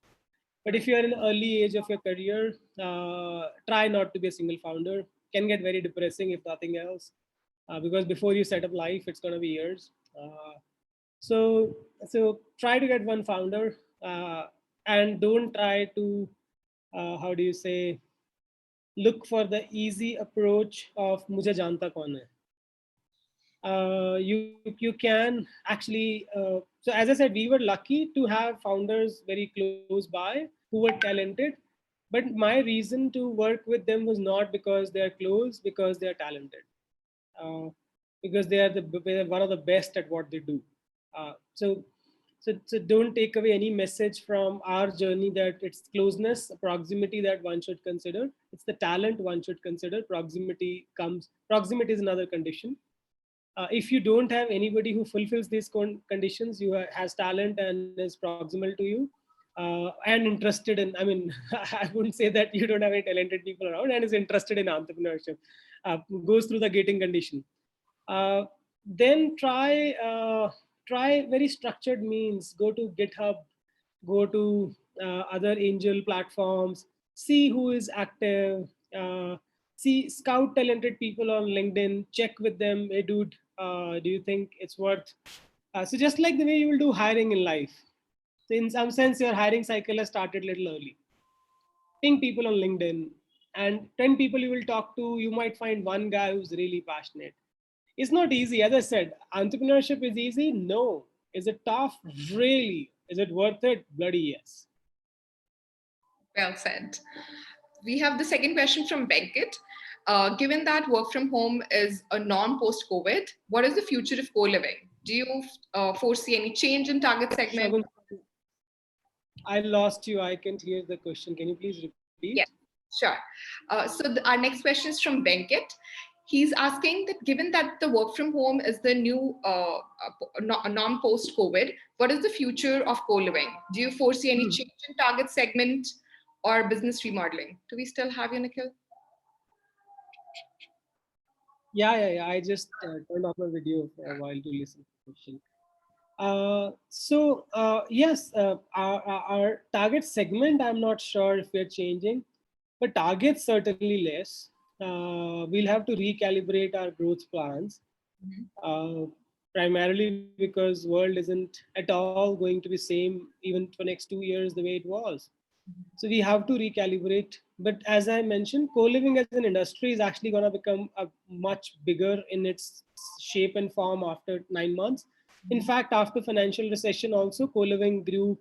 But if you are in the early age of your career, try not to be a single founder. Can get very depressing if nothing else, because before you set up life, it's going to be years. So try to get one founder, and don't try to, how do you say, look for the easy approach of mujhe janta kaun hai. You can actually, so as I said, we were lucky to have founders very close by who were talented, but my reason to work with them was not because they're close, because they're talented, because they're one of the best at what they do. So don't take away any message from our journey that it's closeness, proximity that one should consider. It's the talent one should consider. Proximity is another condition. If you don't have anybody who fulfills these conditions, has talent and is proximal to you, and interested in, I wouldn't say that you don't have any talented people around, and is interested in entrepreneurship, goes through the gating condition. Then try very structured means. Go to GitHub, go to other angel platforms, see who is active, scout talented people on LinkedIn, check with them. Hey dude, Do you think it's worth? So just like the way you will do hiring in life, so in some sense, your hiring cycle has started a little early. Ping people on LinkedIn, and 10 people you will talk to, you might find one guy who's really passionate. It's not easy. As I said, entrepreneurship is easy. No. Is it tough? Really. Is it worth it? Bloody yes. Well said. We have the second question from Venkat. Given that work from home is a norm post-COVID, what is the future of co-living? Do you foresee any change in target segment? Shagun, I lost you. I can't hear the question. Can you please repeat? Yes, sure. Our next question is from Venkat. He's asking that given that the work from home is the new norm post-COVID, what is the future of co-living? Do you foresee any change in target segment or business remodeling? Do we still have you, Nikhil? Yeah. I just turned off my video for a while to listen to the question. Yes, our target segment, I'm not sure if we're changing, but targets certainly less. We'll have to recalibrate our growth plans, primarily because world isn't at all going to be same even for next 2 years the way it was. So we have to recalibrate. But as I mentioned, co-living as an industry is actually going to become a much bigger in its shape and form after 9 months. In fact, after financial recession also, co-living grew,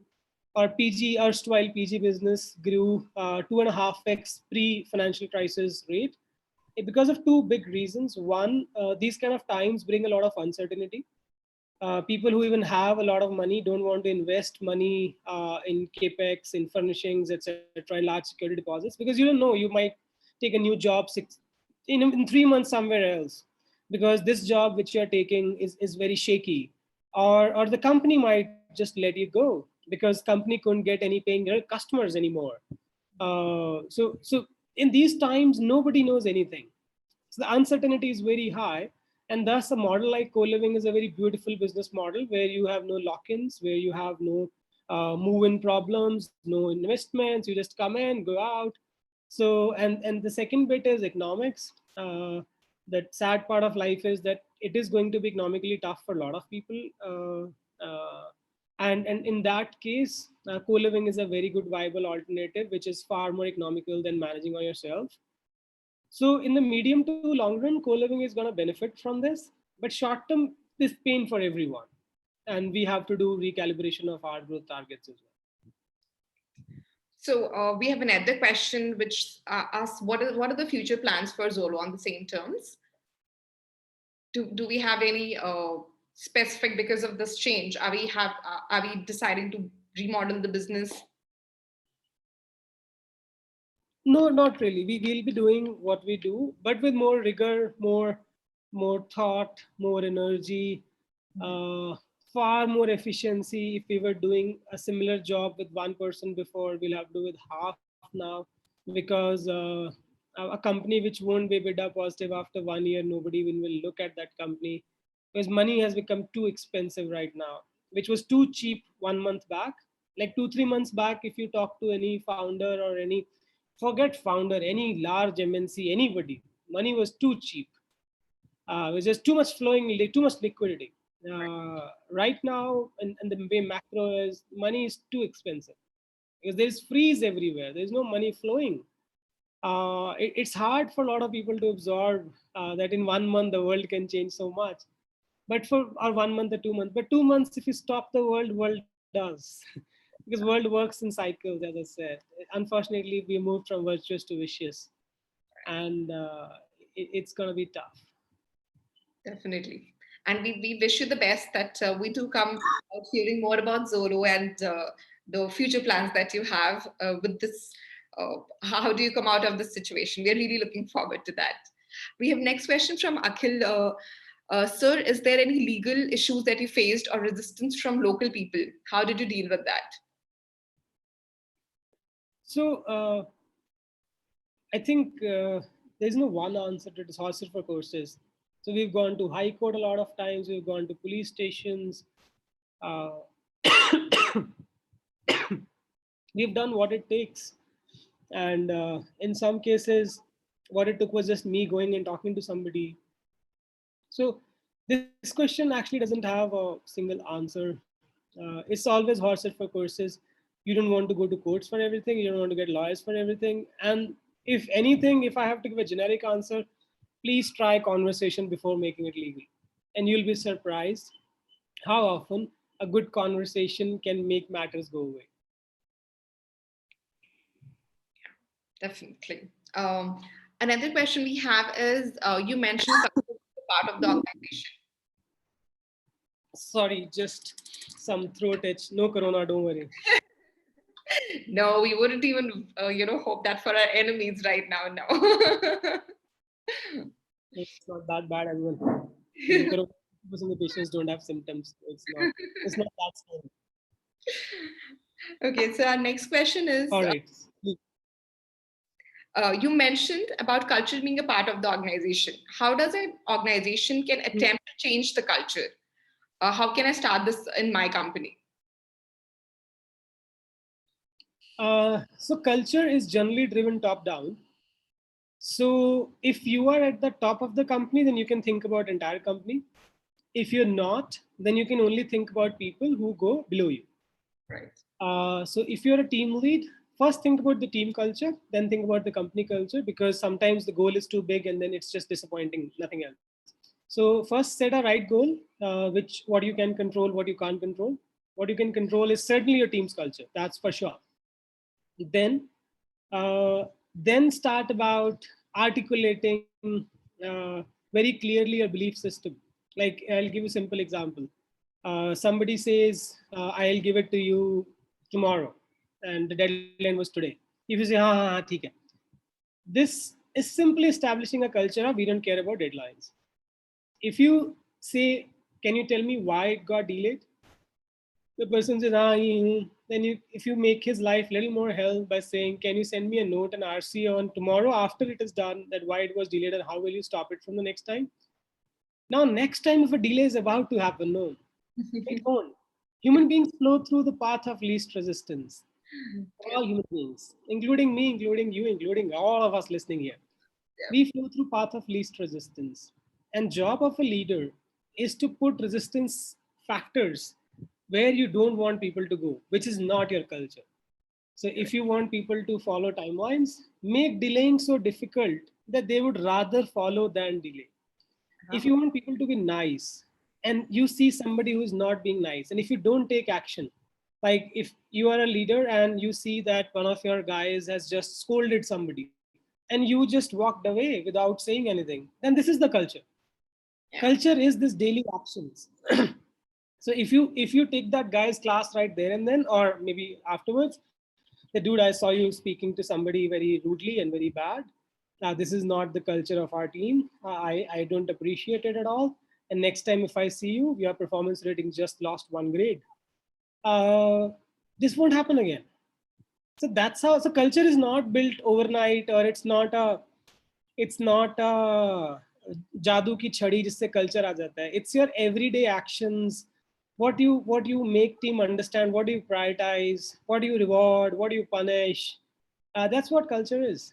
or PG, erstwhile PG business grew 2.5x pre-financial crisis rate because of two big reasons. One, these kind of times bring a lot of uncertainty. People who even have a lot of money don't want to invest money in capex, in furnishings, etc., in large security deposits, because you don't know, you might take a new job in 3 months somewhere else, because this job which you're taking is very shaky, or the company might just let you go because company couldn't get any paying customers anymore. So in these times, nobody knows anything. So the uncertainty is very high. And thus, a model like co-living is a very beautiful business model where you have no lock-ins, where you have no move-in problems, no investments. You just come in, go out. So, and the second bit is economics. That sad part of life is that it is going to be economically tough for a lot of people. And in that case, co-living is a very good viable alternative, which is far more economical than managing on yourself. So in the medium to long run, co-living is going to benefit from this, but short term is pain for everyone. And we have to do recalibration of our growth targets as well. So we have another question which asks, what are the future plans for Zolo on the same terms? Do we have any specific, because of this change, are we deciding to remodel the business? No, not really. We will be doing what we do, but with more rigor, more thought, more energy, far more efficiency. If we were doing a similar job with one person before, we'll have to do with half now, because a company which won't be EBITDA positive after 1 year, nobody will look at that company, because money has become too expensive right now, which was too cheap 1 month back. Like 2-3 months back, if you talk to any founder or any, forget founder, any large MNC, anybody, money was too cheap. It was just too much flowing, too much liquidity. Right now, and the way macro is, money is too expensive because there's freeze everywhere. There's no money flowing. It's hard for a lot of people to absorb that in 1 month the world can change so much. But for or 1 month or 2 months, but 2 months, if you stop the world does. Because world works in cycles, as I said. Unfortunately, we moved from virtuous to vicious, and it's going to be tough. Definitely. And we wish you the best, that we do come out hearing more about Zolo and the future plans that you have with this. How do you come out of this situation? We're really looking forward to that. We have next question from Akhil. Sir, is there any legal issues that you faced or resistance from local people? How did you deal with that? So I think there's no one answer to disaster for courses. So we've gone to high court a lot of times. We've gone to police stations. We've done what it takes. And in some cases, what it took was just me going and talking to somebody. So This question actually doesn't have a single answer. It's always horses for courses. You don't want to go to courts for everything. You don't want to get lawyers for everything. And if anything, if I have to give a generic answer, please try conversation before making it legal. And you'll be surprised how often a good conversation can make matters go away. Definitely. Another question we have is, you mentioned culture is a part of the organization. Sorry, just some throat itch. No corona, don't worry. No, we wouldn't even, hope that for our enemies right now. No. It's not that bad as well. Corona, 50% of the patients don't have symptoms. It's not that scary. Okay, so our next question is, All right. you mentioned about culture being a part of the organization. How does an organization can attempt to change the culture? How can I start this in my company? So culture is generally driven top down. So if you are at the top of the company, then you can think about entire company. If you're not, then you can only think about people who go below you. Right. So if you're a team lead, first think about the team culture, then think about the company culture, because sometimes the goal is too big and then it's just disappointing, nothing else. So first set a right goal, which what you can control, what you can't control. What you can control is certainly your team's culture, that's for sure. Then then start about articulating very clearly your belief system. Like I'll give you a simple example. Somebody says, I'll give it to you tomorrow, and the deadline was today. If you say, ha, theek hai. This is simply establishing a culture of we don't care about deadlines. If you say, can you tell me why it got delayed? The person says, then if you make his life a little more hell by saying, can you send me a note and RC on tomorrow after it is done, that why it was delayed and how will you stop it from the next time? Now, next time if a delay is about to happen, no, it won't. Human beings flow through the path of least resistance. All human beings, including me, including you, including all of us listening here. Yeah. We flow through path of least resistance. And job of a leader is to put resistance factors where you don't want people to go, which is not your culture. So if you want people to follow timelines, make delaying so difficult that they would rather follow than delay. If you want people to be nice and you see somebody who's not being nice, and if you don't take action, like if you are a leader and you see that one of your guys has just scolded somebody and you just walked away without saying anything, then this is the culture. Yeah. Culture is this daily actions. So if you take that guy's class right there and then, or maybe afterwards, the dude, I saw you speaking to somebody very rudely and very bad. This is not the culture of our team. I don't appreciate it at all. And next time if I see you, your performance rating just lost 1 grade. This won't happen again. So that's how. So culture is not built overnight, or it's not a जादू की छड़ी जिससे culture आ जाता है. It's your everyday actions. What you make team understand, what do you prioritize, what do you reward, what do you punish. That's what culture is.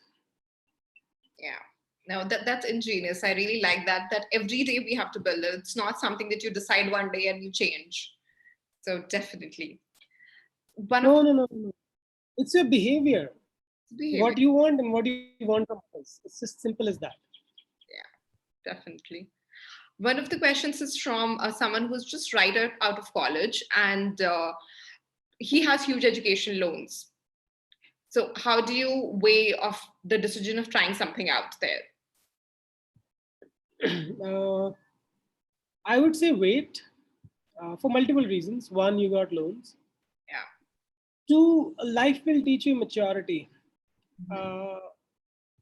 Yeah. No, that's ingenious. I really like that. That every day we have to build it. It's not something that you decide one day and you change. So definitely. No. It's your behavior. Behavior. What you want and what you want from others. It's just simple as that. Yeah, definitely. One of the questions is from someone who's just right out of college, and he has huge education loans. So how do you weigh off the decision of trying something out there? I would say wait for multiple reasons. One, you got loans. Yeah. Two, life will teach you maturity.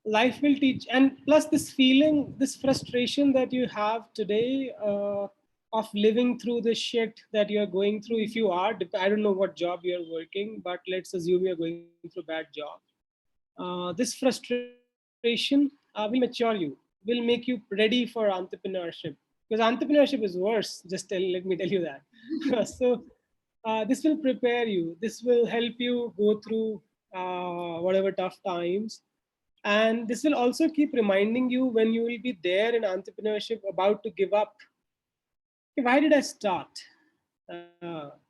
Life will teach, and plus this feeling, this frustration that you have today of living through the shit that you're going through. If you are, I don't know what job you're working, but let's assume you're going through a bad job. This frustration will mature you, will make you ready for entrepreneurship, because entrepreneurship is worse. Let me tell you that. So this will prepare you. This will help you go through whatever tough times. And this will also keep reminding you when you will be there in entrepreneurship about to give up. why did I start?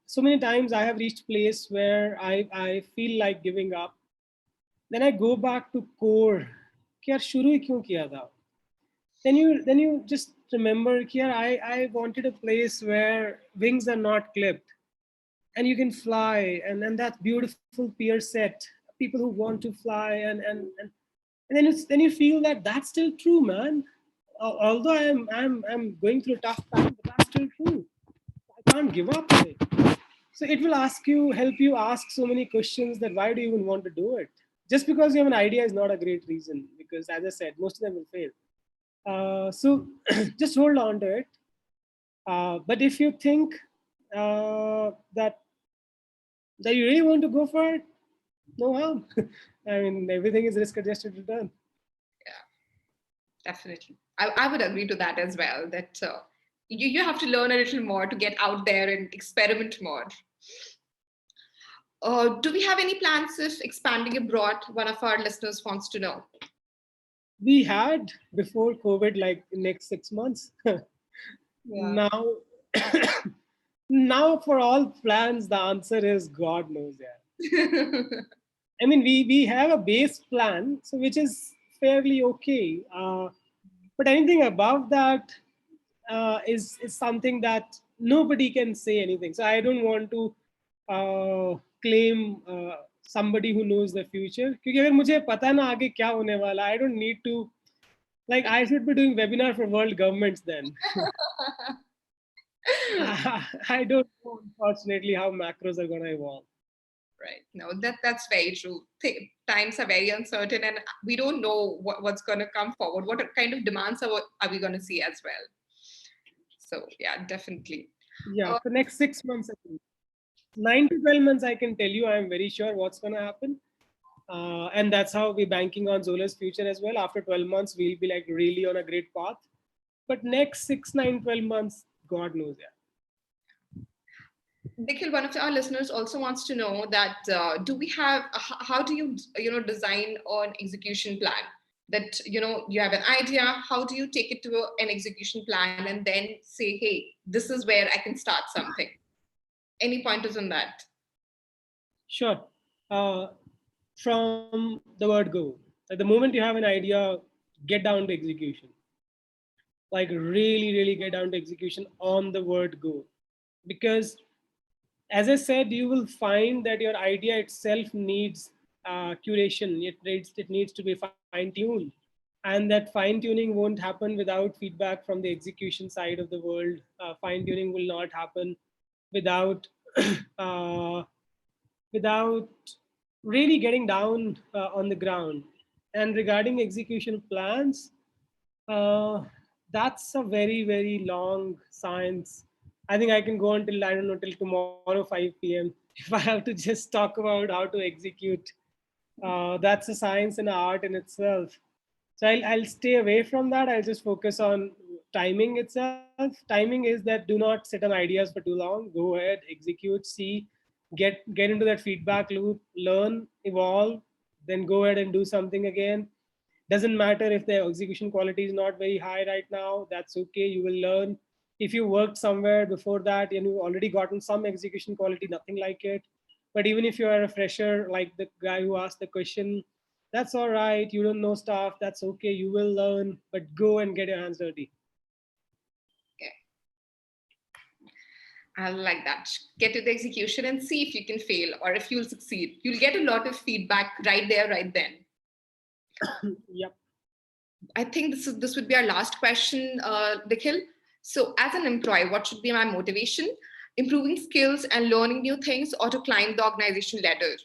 So many times I have reached place where I feel like giving up. Then I go back to core. कि यार शुरू ही क्यों किया था? Then you just remember here I wanted a place where wings are not clipped and you can fly, and that beautiful peer set, people who want to fly, and then you feel that that's still true, man. Although I'm going through a tough time, but that's still true. I can't give up on it. So it will help you ask so many questions that why do you even want to do it? Just because you have an idea is not a great reason, because as I said, most of them will fail. So just hold on to it. But if you think that you really want to go for it, no harm. I mean, everything is risk-adjusted return. Yeah, definitely. I would agree to that as well, that you have to learn a little more to get out there and experiment more. Do we have any plans of expanding abroad? One of our listeners wants to know. We had before COVID, like next 6 months. Yeah. Now for all plans, the answer is God knows. Yeah. I mean, we have a base plan, so which is fairly okay. But anything above that is something that nobody can say anything. So I don't want to claim somebody who knows the future. क्योंकि अगर मुझे पता ना आगे क्या होने वाला, I don't need to. Like I should be doing webinar for world governments then. I don't know, unfortunately, how macros are going to evolve. Right. No, that's very true. Times are very uncertain, and we don't know what's going to come forward. What kind of demands are we going to see as well? So yeah, definitely. Yeah, for next 6 months, I think. 9 to 12 months, I can tell you, I'm very sure what's going to happen. And that's how we're banking on Zolo's future as well. After 12 months, we'll be like really on a great path. But next 6, 9, 12 months, God knows. Yeah. Nikhil, one of our listeners also wants to know that do we have, how do you design an execution plan? That, you have an idea, how do you take it to an execution plan and then say, hey, this is where I can start something? Any pointers on that? Sure. From the word go. At the moment you have an idea, get down to execution. Like really, really get down to execution on the word go. Because as I said, you will find that your idea itself needs curation. It needs to be fine-tuned. And that fine-tuning won't happen without feedback from the execution side of the world. Fine-tuning will not happen without without really getting down on the ground. And regarding execution plans, that's a very, very long science. I think I can go until, I don't know, till tomorrow 5 p.m. if I have to just talk about how to execute. That's a science and an art in itself. So I'll stay away from that. I'll just focus on timing itself. Timing is that do not sit on ideas for too long. Go ahead, execute, see, get into that feedback loop, learn, evolve, then go ahead and do something again. Doesn't matter if the execution quality is not very high right now. That's okay. You will learn. If you worked somewhere before that and you've already gotten some execution quality, nothing like it. But even if you are a fresher, like the guy who asked the question, that's all right. You don't know stuff. That's okay. You will learn, but go and get your hands dirty. I like that. Get to the execution and see if you can fail or if you'll succeed. You'll get a lot of feedback right there, right then. Yep. I think this would be our last question, Nikhil. So as an employee, what should be my motivation? Improving skills and learning new things, or to climb the organization ladder?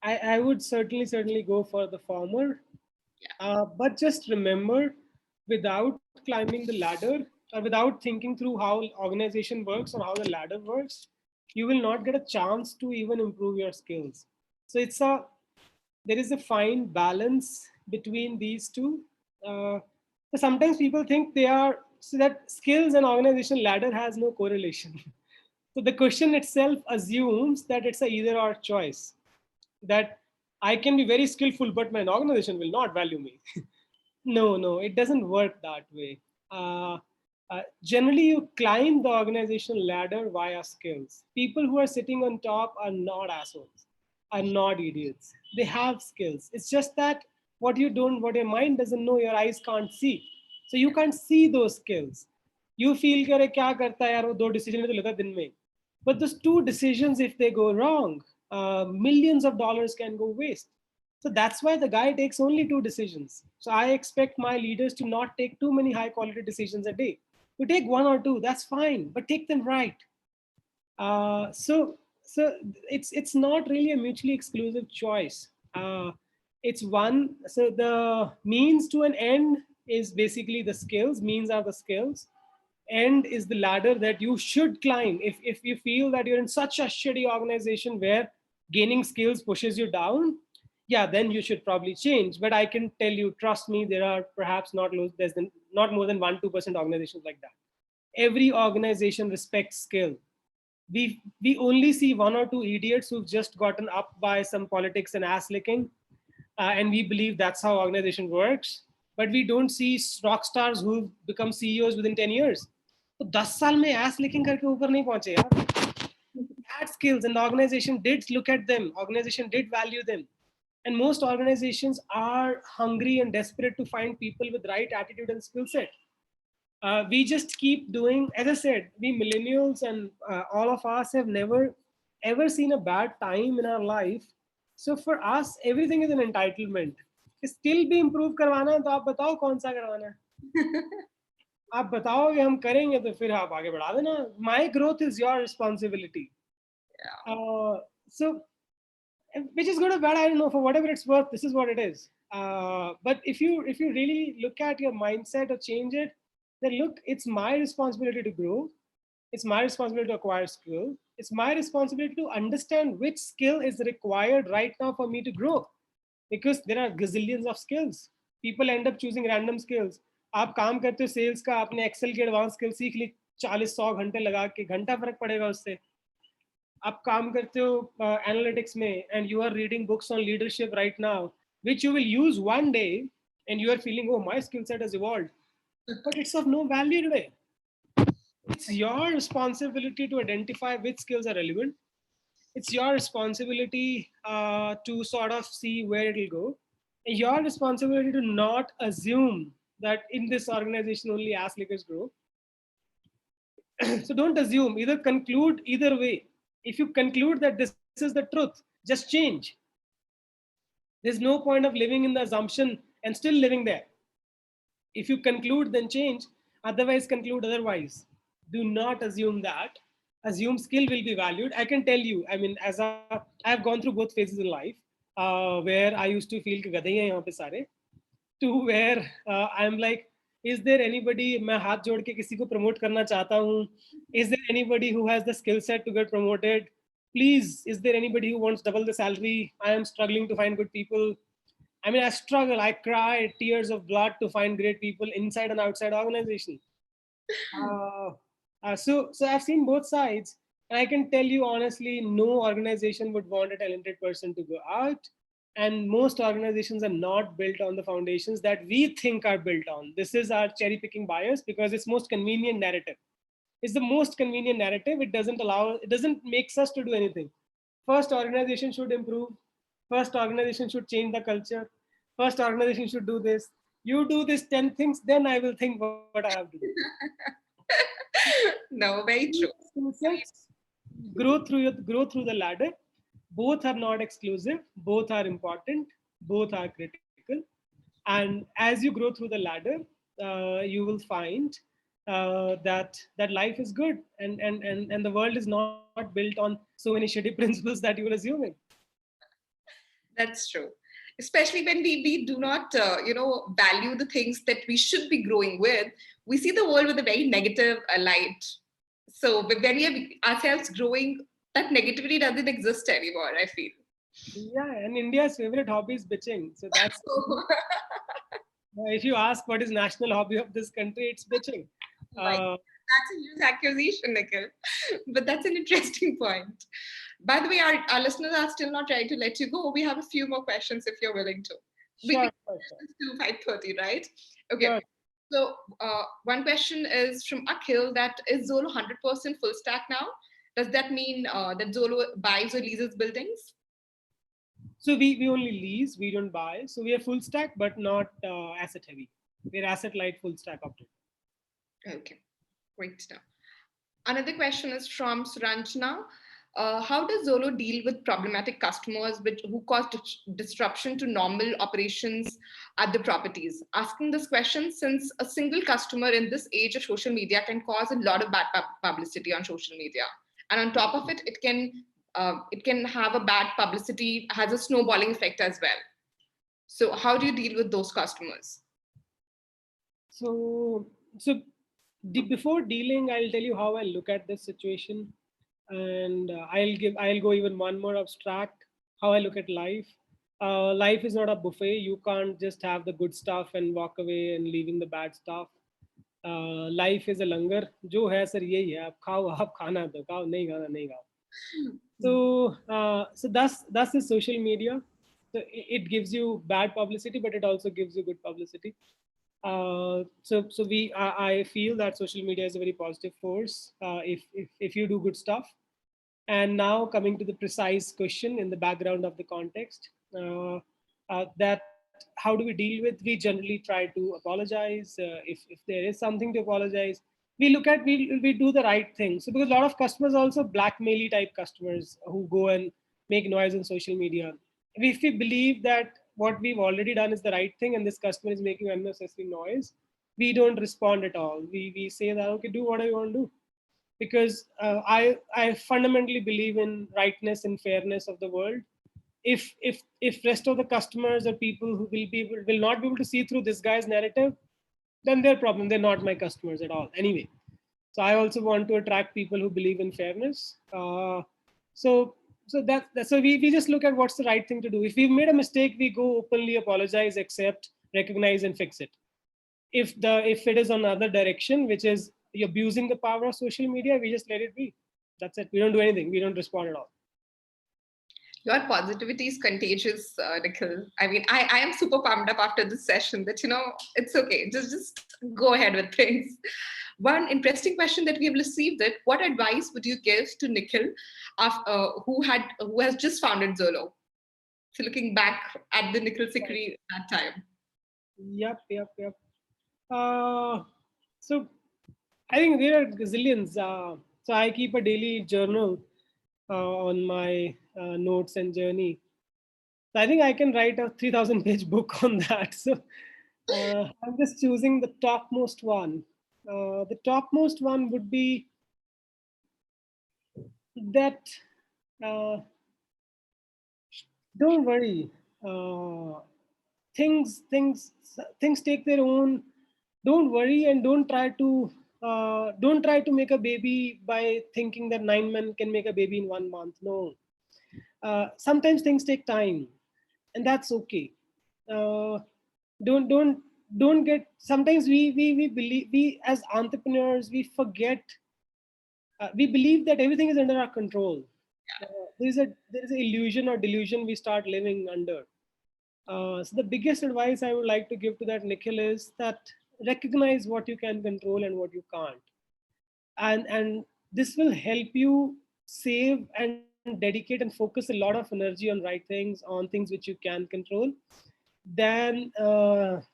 I would certainly go for the former. But just remember, without climbing the ladder or without thinking through how organization works or how the ladder works, you will not get a chance to even improve your skills. So there is a fine balance between these two. So sometimes people think so that skills and organization ladder has no correlation. So the question itself assumes that it's a either or choice, that I can be very skillful, but my organization will not value me. No, it doesn't work that way. Uh, Generally, you climb the organizational ladder via skills. People who are sitting on top are not assholes, are not idiots. They have skills. It's just that what your mind doesn't know, your eyes can't see. So you can't see those skills. You feel कि अरे क्या करता है यार वो 2 decisions तो लेता है दिन में. But those 2 decisions, if they go wrong, millions of dollars can go waste. So that's why the guy takes only 2 decisions. So I expect my leaders to not take too many high quality decisions a day. You take 1 or 2, that's fine, but take them right. So it's not really a mutually exclusive choice. It's one. So the means to an end is basically the skills. Means are the skills. End is the ladder that you should climb. If you feel that you're in such a shitty organization where gaining skills pushes you down, yeah, then you should probably change. But I can tell you, trust me, there are perhaps not more than 1-2% organizations like that. Every organization respects skill. We only see 1 or 2 idiots who've just gotten up by some politics and ass licking, and we believe that's how organization works. But we don't see rock stars who become CEOs within 10 years. तो 10 साल में ass licking करके ऊपर नहीं पहुंचे यार. Had skills, and the organization did look at them. Organization did value them. And most organizations are hungry and desperate to find people with right attitude and skill set. We just keep doing, as I said, we millennials and all of us have never ever seen a bad time in our life. So for us, everything is an entitlement. Still भी improve करवाना है तो आप बताओ कौन सा करवाना है. आप बताओगे हम करेंगे तो फिर आप आगे बढ़ा देना. My growth is your responsibility. So which is good or bad, I don't know. For whatever it's worth, this is what it is. But if you really look at your mindset or change it, then look, it's my responsibility to grow. It's my responsibility to acquire skill. It's my responsibility to understand which skill is required right now for me to grow. Because there are gazillions of skills. People end up choosing random skills. आप काम करते हो sales का, आपने Excel की advance skill सीख ली, 40-100 घंटे लगा के, घंटा फर्क पड़ेगा उससे. आप काम करते हो एनालिटिक्स में, and you are reading books on leadership right now, which you will use one day, and you are feeling, oh, my skill set has evolved, but it's of no value today. It's your responsibility to identify which skills are relevant. It's your responsibility to sort of see where it will go. And your responsibility to not assume that in this organization only ass lickers grow. So don't assume, either conclude either way. If you conclude that this is the truth, just change. There's no point of living in the assumption and still living there. If you conclude, then change. Otherwise, conclude otherwise. Do not assume that. Assume skill will be valued. I can tell you, I mean, I've gone through both phases in life, where I used to feel कि गधे हैं यहाँ पे सारे, to where I'm like, is there anybody, मैं हाथ जोड़ के किसी को promote करना चाहता हूँ? Is there anybody who has the skill set to get promoted? Please, is there anybody who wants double the salary? I am struggling to find good people. I mean, I struggle. I cry tears of blood to find great people inside and outside organization. So I've seen both sides, and I can tell you honestly, no organization would want a talented person to go out. And most organizations are not built on the foundations that we think are built on. This is our cherry picking bias because it's most convenient narrative. It's the most convenient narrative. It doesn't make us to do anything. First, organization should improve. First, organization should change the culture. First, organization should do this. You do this 10 things, then I will think what I have to do. No, very true. Grow through the ladder. Both are not exclusive. Both are important. Both are critical. And as you grow through the ladder, you will find that life is good, and the world is not built on so many shitty principles that you were assuming. That's true. Especially when we do not, value the things that we should be growing with, we see the world with a very negative light. So when we are ourselves growing, that negativity doesn't exist anymore, I feel. Yeah, and India's favorite hobby is bitching. So that's, if you ask what is national hobby of this country, it's bitching. That's a huge accusation, Nikhil. But that's an interesting point. By the way, our listeners are still not ready to let you go. We have a few more questions if you're willing to. Sure. To 5:30, right? Okay. Sure. So one question is from Akhil, that is Zolo 100% full stack now? Does that mean that Zolo buys or leases buildings? So we only lease, we don't buy. So we are full stack, but not asset heavy. We're asset light, full stack opted. Okay, great to know. Another question is from Suranjana. How does Zolo deal with problematic customers who cause disruption to normal operations at the properties? Asking this question since a single customer in this age of social media can cause a lot of bad publicity on social media, and on top of it, it can have a bad publicity, has a snowballing effect as well. So, how do you deal with those customers? So before dealing, I'll tell you how I look at this situation, and I'll go even one more abstract. How I look at life. Life is not a buffet. You can't just have the good stuff and walk away and leaving the bad stuff. Life is a langar. जो है sir यही है. आप खाओ, आप खाना दो, खाओ नहीं खाना नहीं खाओ. So that's the social media. So it gives you bad publicity, but it also gives you good publicity. I feel that social media is a very positive force if you do good stuff. And now coming to the precise question in the background of the context, that how do we deal with? We generally try to apologize. If there is something to apologize, we do the right thing. So because a lot of customers also blackmaily type customers who go and make noise on social media. If we believe that what we've already done is the right thing and this customer is making unnecessary noise, we don't respond at all. We say that, okay, do whatever you want to do. Because I fundamentally believe in rightness and fairness of the world. If rest of the customers or people who will not be able to see through this guy's narrative, then their problem. They're not my customers at all. Anyway, so I also want to attract people who believe in fairness. So we just look at what's the right thing to do. If we've made a mistake, we go openly apologize, accept, recognize, and fix it. If it is another direction, which is you're abusing the power of social media, we just let it be. That's it. We don't do anything. We don't respond at all. Your positivity is contagious, Nikhil. I mean, I am super pumped up after this session that, it's okay. Just go ahead with things. One interesting question that we have received that what advice would you give to Nikhil who has just founded Zolo? So looking back at the Nikhil Sikri that time. Yep. So I think there are gazillions. So I keep a daily journal on my notes and journey. So I think I can write a 3,000-page book on that. So I'm just choosing the topmost one. The topmost one would be that don't worry. Things take their own. Don't worry and don't try to make a baby by thinking that 9 men can make a baby in 1 month. No. Sometimes things take time, and that's okay. Don't get. Sometimes we believe, we as entrepreneurs, we forget. We believe that everything is under our control. There is an illusion or delusion we start living under. So the biggest advice I would like to give to that, Nikhil, is that recognize what you can control and what you can't. And this will help you save and dedicate and focus a lot of energy on right things, on things which you can control, than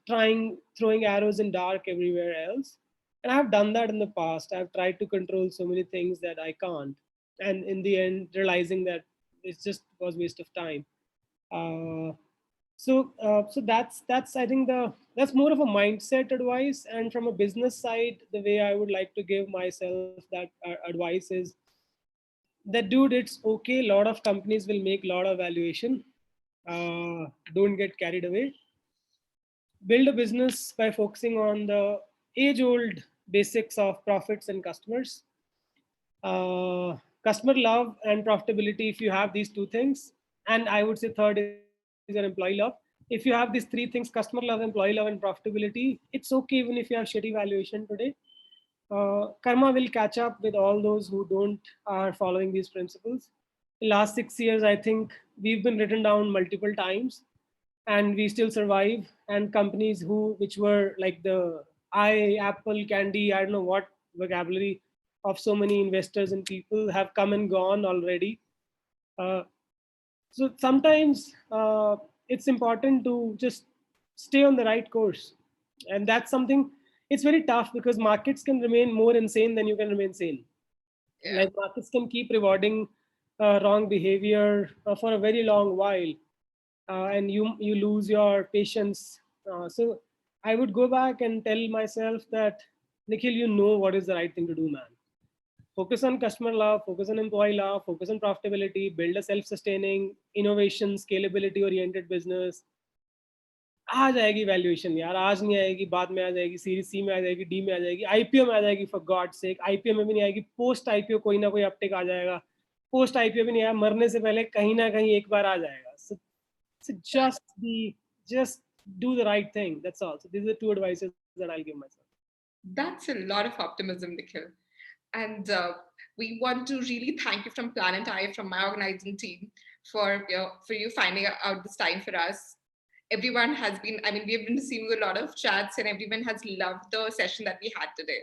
throwing arrows in dark everywhere else. And I've done that in the past. I've tried to control so many things that I can't, and in the end realizing that it just was waste of time. So that's I think that's more of a mindset advice. And from a business side, the way I would like to give myself that advice is that, dude, it's okay. A lot of companies will make a lot of valuation. Don't get carried away. Build a business by focusing on the age-old basics of profits and customers. Customer love and profitability. If you have these two things, and I would say third is an employee love. If you have these three things, customer love, employee love, and profitability, it's okay even if you have shitty valuation today. Karma will catch up with all those who don't are following these principles. In the last 6 years, I think we've been written down multiple times. and we still survive. And companies which were like the Apple, Candy, I don't know what vocabulary of so many investors and people have come and gone already. So sometimes it's important to just stay on the right course, and that's something. It's very tough because markets can remain more insane than you can remain sane. Yeah. Like markets can keep rewarding wrong behavior for a very long while, and you lose your patience. So I would go back and tell myself that, Nikhil, you know what is the right thing to do, man. Focus on customer love, focus on employee love, focus on profitability, build a self-sustaining, innovation, scalability oriented business. आ जाएगी valuation यार, आज नहीं आएगी, बाद में आ जाएगी, series सी में आ जाएगी, डी में आ जाएगी, आईपीओ में आ जाएगी, फॉर गॉड सेक। आईपीओ में भी नहीं आएगी, पोस्ट आईपीओ कोई ना कोई अपटेक आ जाएगा, पोस्ट आईपीओ भी नहीं आया, मरने से पहले कहीं ना कहीं एक बार आ जाएगा। So just do the right thing, that's all. So these are two advices that I'll give myself. That's a lot of optimism, Nikhil. And we want to really thank you from Planet I, from my organizing team, for you finding out this time for us. Everyone has been, I mean, we have been receiving a lot of chats and everyone has loved the session that we had today.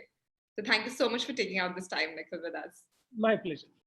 So thank you so much for taking out this time, Nikhil, with us. My pleasure.